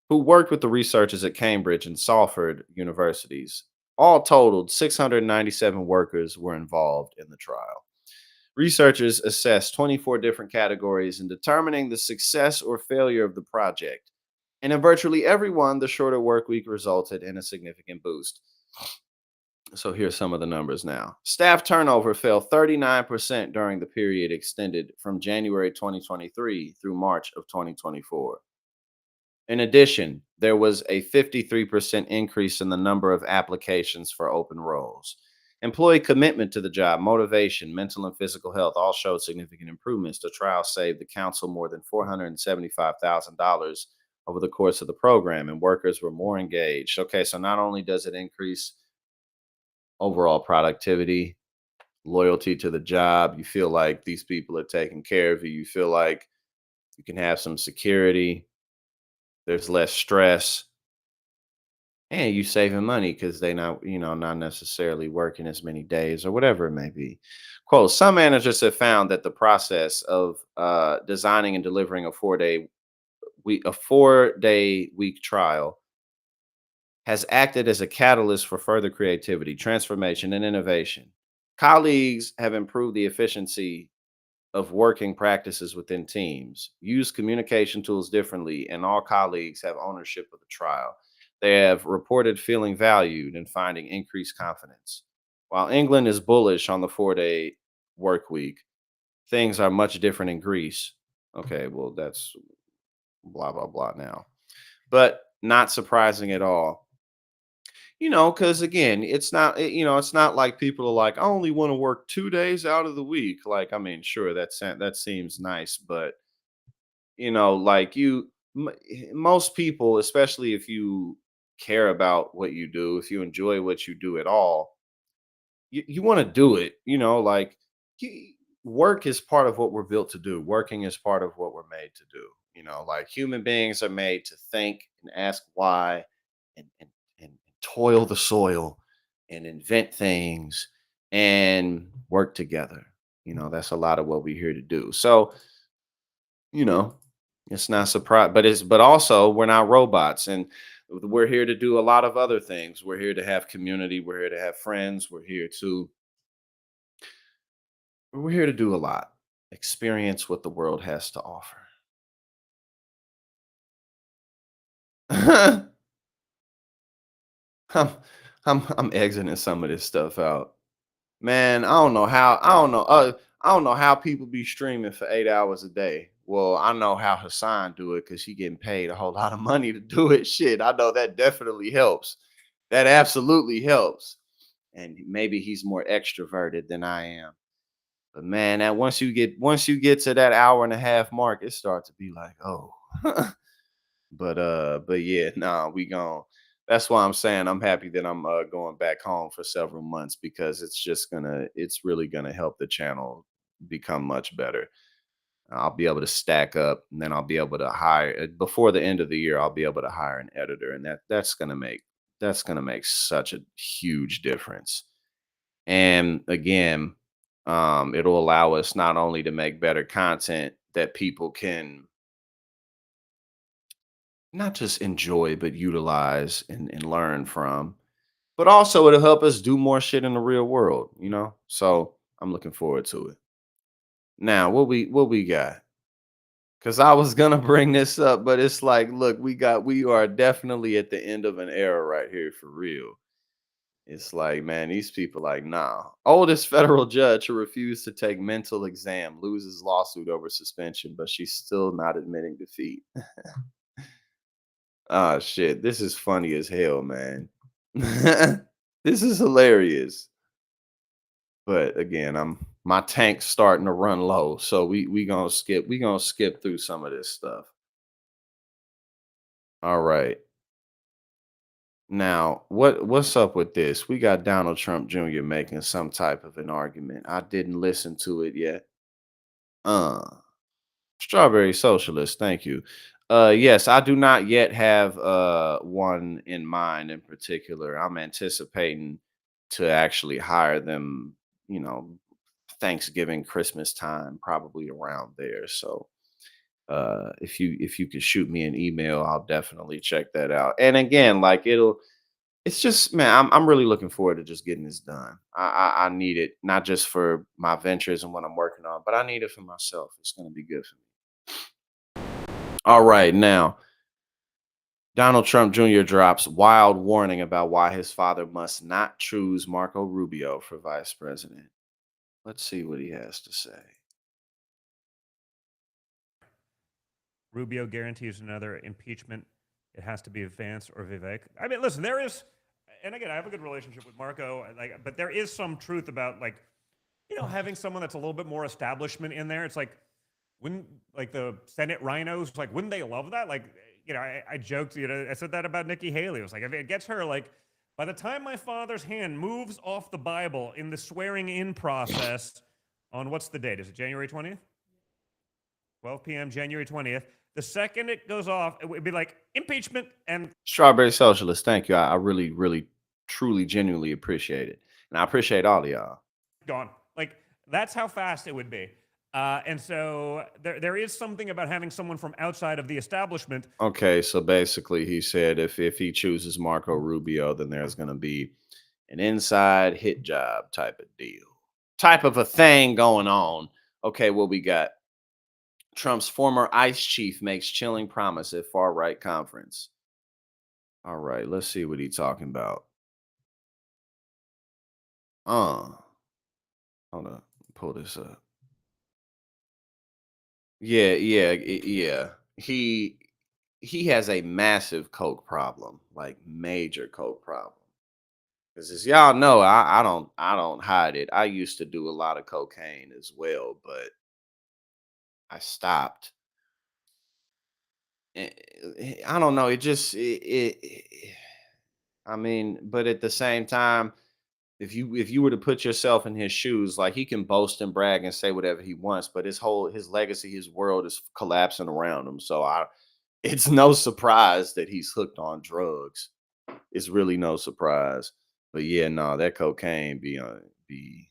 who worked with the researchers at Cambridge and Salford universities. All totaled, 697 workers were involved in the trial. Researchers assessed 24 different categories in determining the success or failure of the project. And in virtually every one, the shorter work week resulted in a significant boost. So here's some of the numbers now. Staff turnover fell 39% during the period extended from January 2023 through March of 2024. In addition, there was a 53% increase in the number of applications for open roles. Employee commitment to the job, motivation, mental and physical health all showed significant improvements. The trial saved the council more than $475,000 over the course of the program, and workers were more engaged. Okay, so not only does it increase overall productivity, loyalty to the job. You feel like these people are taking care of you. You feel like you can have some security. There's less stress. And you saving money because they not, not necessarily working as many days or whatever it may be. Quote, some managers have found that the process of designing and delivering a 4-day week trial has acted as a catalyst for further creativity, transformation, and innovation. Colleagues have improved the efficiency of working practices within teams, used communication tools differently, and all colleagues have ownership of the trial. They have reported feeling valued and finding increased confidence. While England is bullish on the 4-day work week, things are much different in Greece. Okay, well, that's blah, blah, blah now. But not surprising at all. Because again, it's not like people are like, I only want to work 2 days out of the week. Like, I mean, sure, that seems nice, but like most people, especially if you care about what you do, if you enjoy what you do at all, you want to do it. Like work is part of what we're built to do. Working is part of what we're made to do. Like human beings are made to think and ask why and toil the soil and invent things and work together. That's a lot of what we're here to do. So, it's not surprise, but also we're not robots, and we're here to do a lot of other things. We're here to have community. We're here to have friends. We're here to do a lot. Experience what the world has to offer. I'm exiting some of this stuff out. Man, I don't know how people be streaming for 8 hours a day. Well, I know how Hassan do it because he getting paid a whole lot of money to do it. Shit, I know that definitely helps. That absolutely helps. And maybe he's more extroverted than I am. But man, that once you get to that hour and a half mark, it starts to be like, oh. But yeah, nah, that's why I'm saying I'm happy that I'm going back home for several months, because it's really gonna help the channel become much better. I'll be able to stack up, and then I'll be able to hire before the end of the year. I'll be able to hire an editor, and that's gonna make such a huge difference. And again, it'll allow us not only to make better content that people can not just enjoy, but utilize and learn from, but also it'll help us do more shit in the real world, So I'm looking forward to it. Now, what we got? Because I was gonna bring this up, but it's like, look, we are definitely at the end of an era right here for real. It's like, man, these people like, nah. Oldest federal judge who refused to take mental exam loses lawsuit over suspension, but she's still not admitting defeat. Ah, shit, this is funny as hell, man. This is hilarious. But again, my tank's starting to run low, so we gonna skip through some of this stuff. All right. Now, what's up with this? We got Donald Trump Jr. making some type of an argument. I didn't listen to it yet. Strawberry Socialist, thank you. Yes, I do not yet have one in mind in particular. I'm anticipating to actually hire them, Thanksgiving, Christmas time, probably around there. So if you could shoot me an email, I'll definitely check that out. And again, like it's just, man, I'm really looking forward to just getting this done. I need it, not just for my ventures and what I'm working on, but I need it for myself. It's going to be good for me. All right, now, Donald Trump Jr. drops wild warning about why his father must not choose Marco Rubio for vice president. Let's see what he has to say. Rubio guarantees another impeachment. It has to be Vance or Vivek. I mean, listen, there is, and again, I have a good relationship with Marco, but there is some truth about having someone that's a little bit more establishment in there. It's like, wouldn't the Senate rhinos, wouldn't they love that? I joked, I said that about Nikki Haley. It was like, if it gets her a By the time my father's hand moves off the Bible in the swearing in process on what's the date? Is it January 20th? 12 p.m., January 20th. The second it goes off, it would be like impeachment and Strawberry Socialist, thank you. I really, really, truly, genuinely appreciate it. And I appreciate all of y'all. gone. Like, that's how fast it would be. And so there is something about having someone from outside of the establishment. Okay, so basically he said if he chooses Marco Rubio, then there's gonna be an inside hit job type of deal. Type of a thing going on. Okay, what we got? Trump's former ICE chief makes chilling promise at far right conference. All right, let's see what he's talking about. Hold on, pull this up. Yeah. He has a massive coke problem, like major coke problem. Because as y'all know, I don't hide it. I used to do a lot of cocaine as well, but I stopped. I don't know. I mean, but at the same time, if you were to put yourself in his shoes, like he can boast and brag and say whatever he wants, but his legacy, his world is collapsing around him. So it's no surprise that he's hooked on drugs. It's really no surprise. But yeah, no, that cocaine be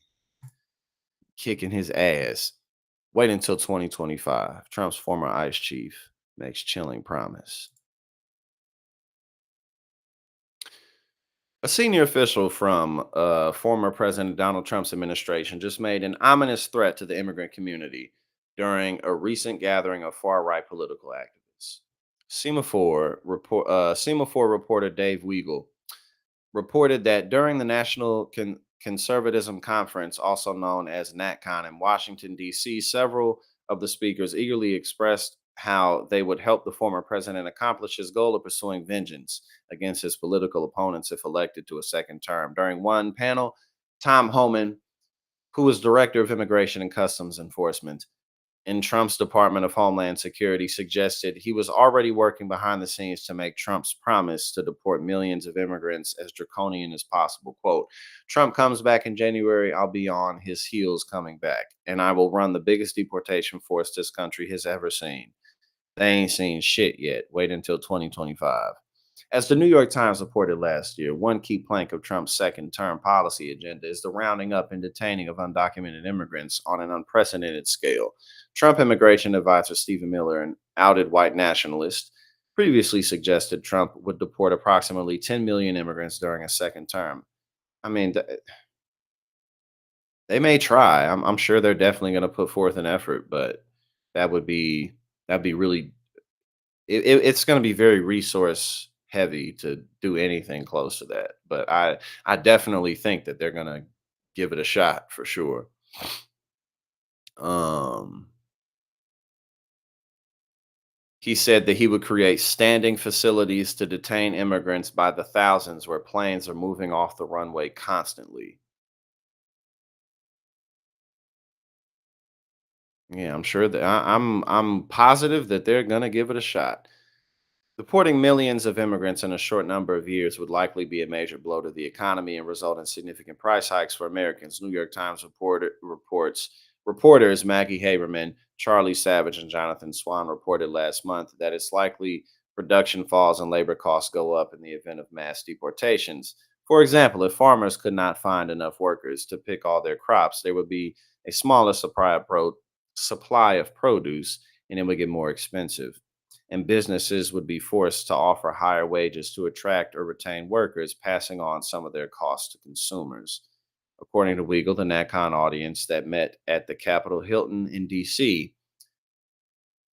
kicking his ass. Wait until 2025. Trump's former ICE chief makes chilling promise. A senior official from former President Donald Trump's administration just made an ominous threat to the immigrant community during a recent gathering of far-right political activists. Semaphore reporter Dave Weigel reported that during the National Conservatism Conference, also known as NatCon in Washington, D.C., several of the speakers eagerly expressed how they would help the former president accomplish his goal of pursuing vengeance against his political opponents if elected to a second term. During one panel, Tom Homan, who was director of Immigration and Customs Enforcement in Trump's Department of Homeland Security, suggested he was already working behind the scenes to make Trump's promise to deport millions of immigrants as draconian as possible. Quote, Trump comes back in January, I'll be on his heels coming back, and I will run the biggest deportation force this country has ever seen. They ain't seen shit yet. Wait until 2025. As the New York Times reported last year, one key plank of Trump's second-term policy agenda is the rounding up and detaining of undocumented immigrants on an unprecedented scale. Trump immigration advisor Stephen Miller, an outed white nationalist, previously suggested Trump would deport approximately 10 million immigrants during a second term. I mean, they may try. I'm sure they're definitely going to put forth an effort, but that'd be really it's going to be very resource heavy to do anything close to that. But I definitely think that they're going to give it a shot for sure. He said that he would create standing facilities to detain immigrants by the thousands where planes are moving off the runway constantly. Yeah, I'm sure that I'm positive that they're going to give it a shot. Deporting millions of immigrants in a short number of years would likely be a major blow to the economy and result in significant price hikes for Americans. New York Times reporters Maggie Haberman, Charlie Savage, and Jonathan Swan reported last month that it's likely production falls and labor costs go up in the event of mass deportations. For example, if farmers could not find enough workers to pick all their crops, there would be a smaller supply of produce, and it would get more expensive. And businesses would be forced to offer higher wages to attract or retain workers, passing on some of their costs to consumers. According to Weigel, the NatCon audience that met at the Capitol Hilton in D.C.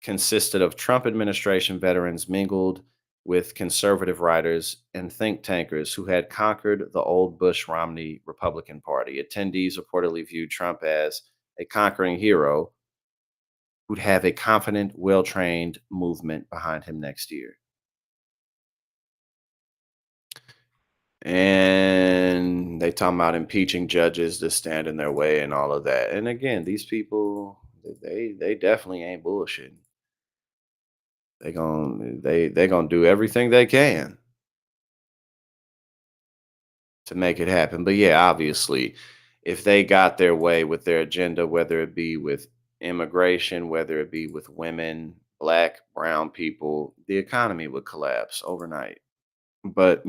consisted of Trump administration veterans mingled with conservative writers and think tankers who had conquered the old Bush-Romney Republican Party. Attendees reportedly viewed Trump as a conquering hero who'd have a confident, well-trained movement behind him next year. And they talking about impeaching judges to stand in their way and all of that. And again, these people, they definitely ain't bullshitting. They gonna do everything they can to make it happen. But yeah, obviously, if they got their way with their agenda, whether it be with immigration, whether it be with women, black, brown people, the economy would collapse overnight. But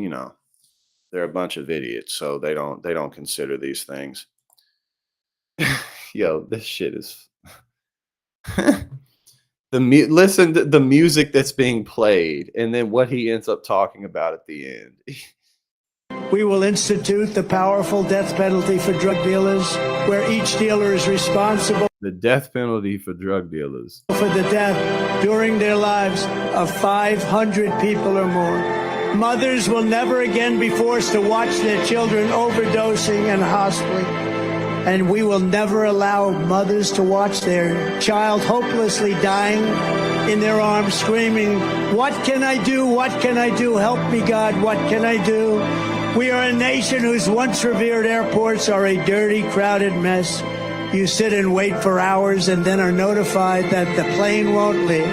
they're a bunch of idiots, so they don't consider these things. Yo, this shit is listen to the music that's being played and then what he ends up talking about at the end. We will institute the powerful death penalty for drug dealers, where each dealer is responsible The death penalty for drug dealers. for the death during their lives of 500 people or more. Mothers will never again be forced to watch their children overdosing and hospitaling. And we will never allow mothers to watch their child hopelessly dying in their arms, screaming, "What can I do? What can I do? Help me, God. What can I do?" We are a nation whose once revered airports are a dirty, crowded mess. You sit and wait for hours and then are notified that the plane won't leave,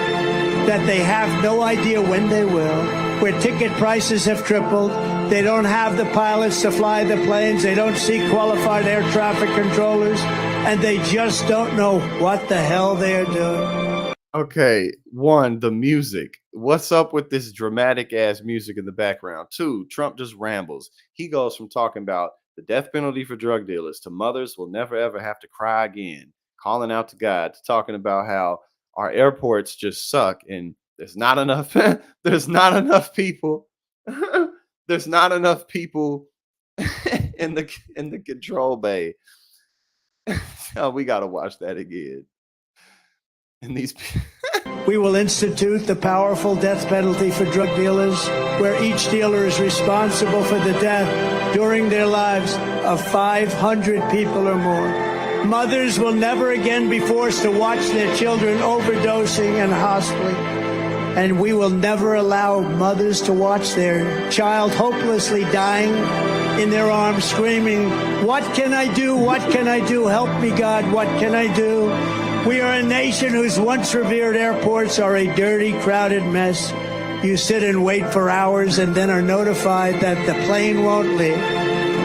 that they have no idea when they will, where ticket prices have tripled. They don't have the pilots to fly the planes. They don't see qualified air traffic controllers, and they just don't know what the hell they're doing. Okay, one, the music. What's up with this dramatic ass music in the background? Two, Trump just rambles. He goes from talking about the death penalty for drug dealers to mothers will never ever have to cry again, calling out to God, to talking about how our airports just suck and there's not enough there's not enough people. There's not enough people in the control bay. Oh, we gotta watch that again. And these We will institute the powerful death penalty for drug dealers, where each dealer is responsible for the death during their lives of 500 people or more. Mothers will never again be forced to watch their children overdosing and hospitaling. And we will never allow mothers to watch their child hopelessly dying in their arms, screaming, "What can I do? What can I do? Help me, God. What can I do?" We are a nation whose once revered airports are a dirty, crowded mess. You sit and wait for hours and then are notified that the plane won't leave,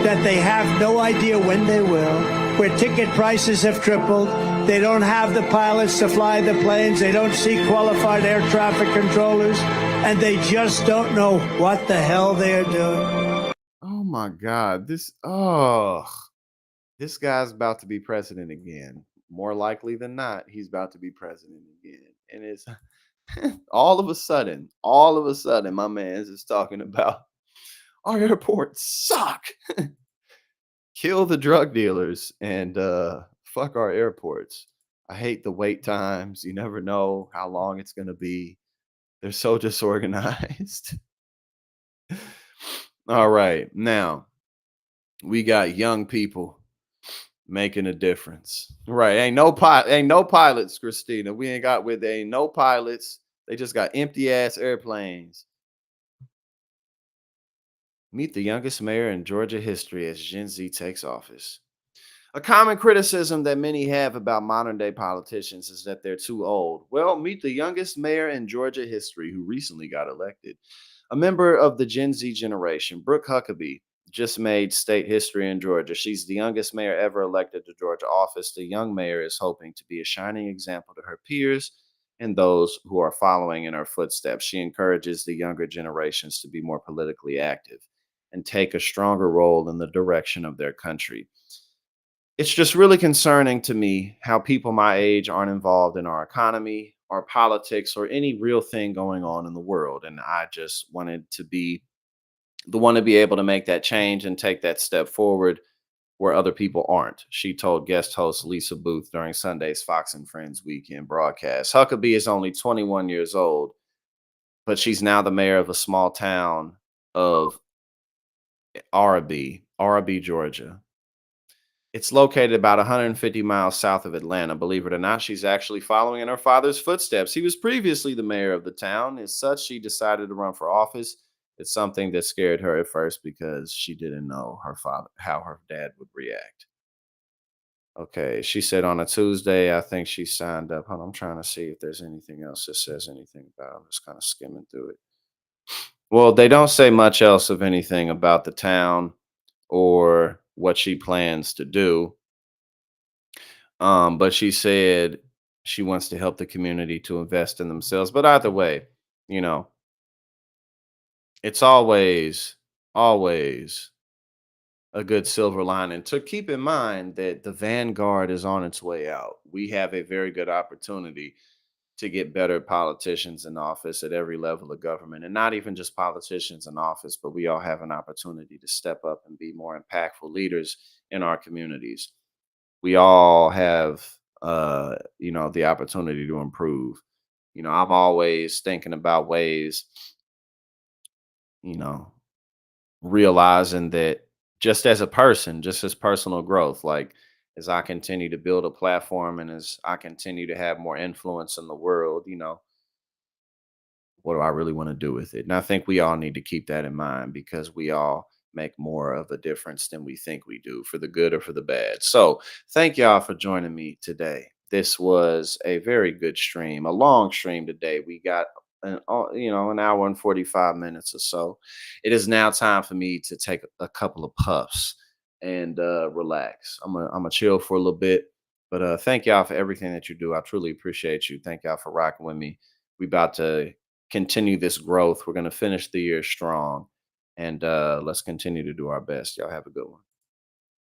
that they have no idea when they will, where ticket prices have tripled. They don't have the pilots to fly the planes. They don't see qualified air traffic controllers, and they just don't know what the hell they're doing. Oh my God. This guy's about to be president again. More likely than not, he's about to be president again. And it's all of a sudden, my man's is talking about our airports suck. Kill the drug dealers and fuck our airports. I hate the wait times. You never know how long it's gonna be. They're so disorganized. All right, now we got young people making a difference. Right. Ain't no pilots, Christina. Ain't no pilots. They just got empty ass airplanes. Meet the youngest mayor in Georgia history as Gen Z takes office. A common criticism that many have about modern day politicians is that they're too old. Well, meet the youngest mayor in Georgia history who recently got elected. A member of the Gen Z generation, Brooke Huckabee, just made state history in Georgia. She's the youngest mayor ever elected to Georgia office. The young mayor is hoping to be a shining example to her peers and those who are following in her footsteps. She encourages the younger generations to be more politically active and take a stronger role in the direction of their country. It's just really concerning to me how people my age aren't involved in our economy, our politics, or any real thing going on in the world. And I just wanted to be the one to be able to make that change and take that step forward where other people aren't. She told guest host Lisa Booth during Sunday's Fox and Friends weekend broadcast. Huckabee is only 21 years old, but she's now the mayor of a small town of Arabi, Georgia. It's located about 150 miles south of Atlanta. Believe it or not, she's actually following in her father's footsteps. He was previously the mayor of the town. As such, she decided to run for office. It's something that scared her at first because she didn't know how her dad would react. Okay, she said on a Tuesday, I think she signed up. Hold on, I'm trying to see if there's anything else that says anything about it. I'm just kind of skimming through it. Well, they don't say much else of anything about the town. or what she plans to do. But she said she wants to help the community to invest in themselves. But either way, you know, it's always a good silver lining to keep in mind that the vanguard is on its way out. We have a very good opportunity to get better politicians in office at every level of government, and not even just politicians in office, but we all have an opportunity to step up and be more impactful leaders in our communities. We all have, the opportunity to improve. I'm always thinking about ways, you know, realizing that just as a person, just as personal growth, like as I continue to build a platform and as I continue to have more influence in the world, what do I really want to do with it? And I think we all need to keep that in mind because we all make more of a difference than we think we do, for the good or for the bad. So thank y'all for joining me today. This was a very good stream, a long stream today. We got an hour and 45 minutes or so. It is now time for me to take a couple of puffs and relax. I'm gonna chill for a little bit. But thank y'all for everything that you do. I truly appreciate you. Thank y'all for rocking with me. We about to continue this growth. We're gonna finish the year strong, and let's continue to do our best. Y'all have a good one.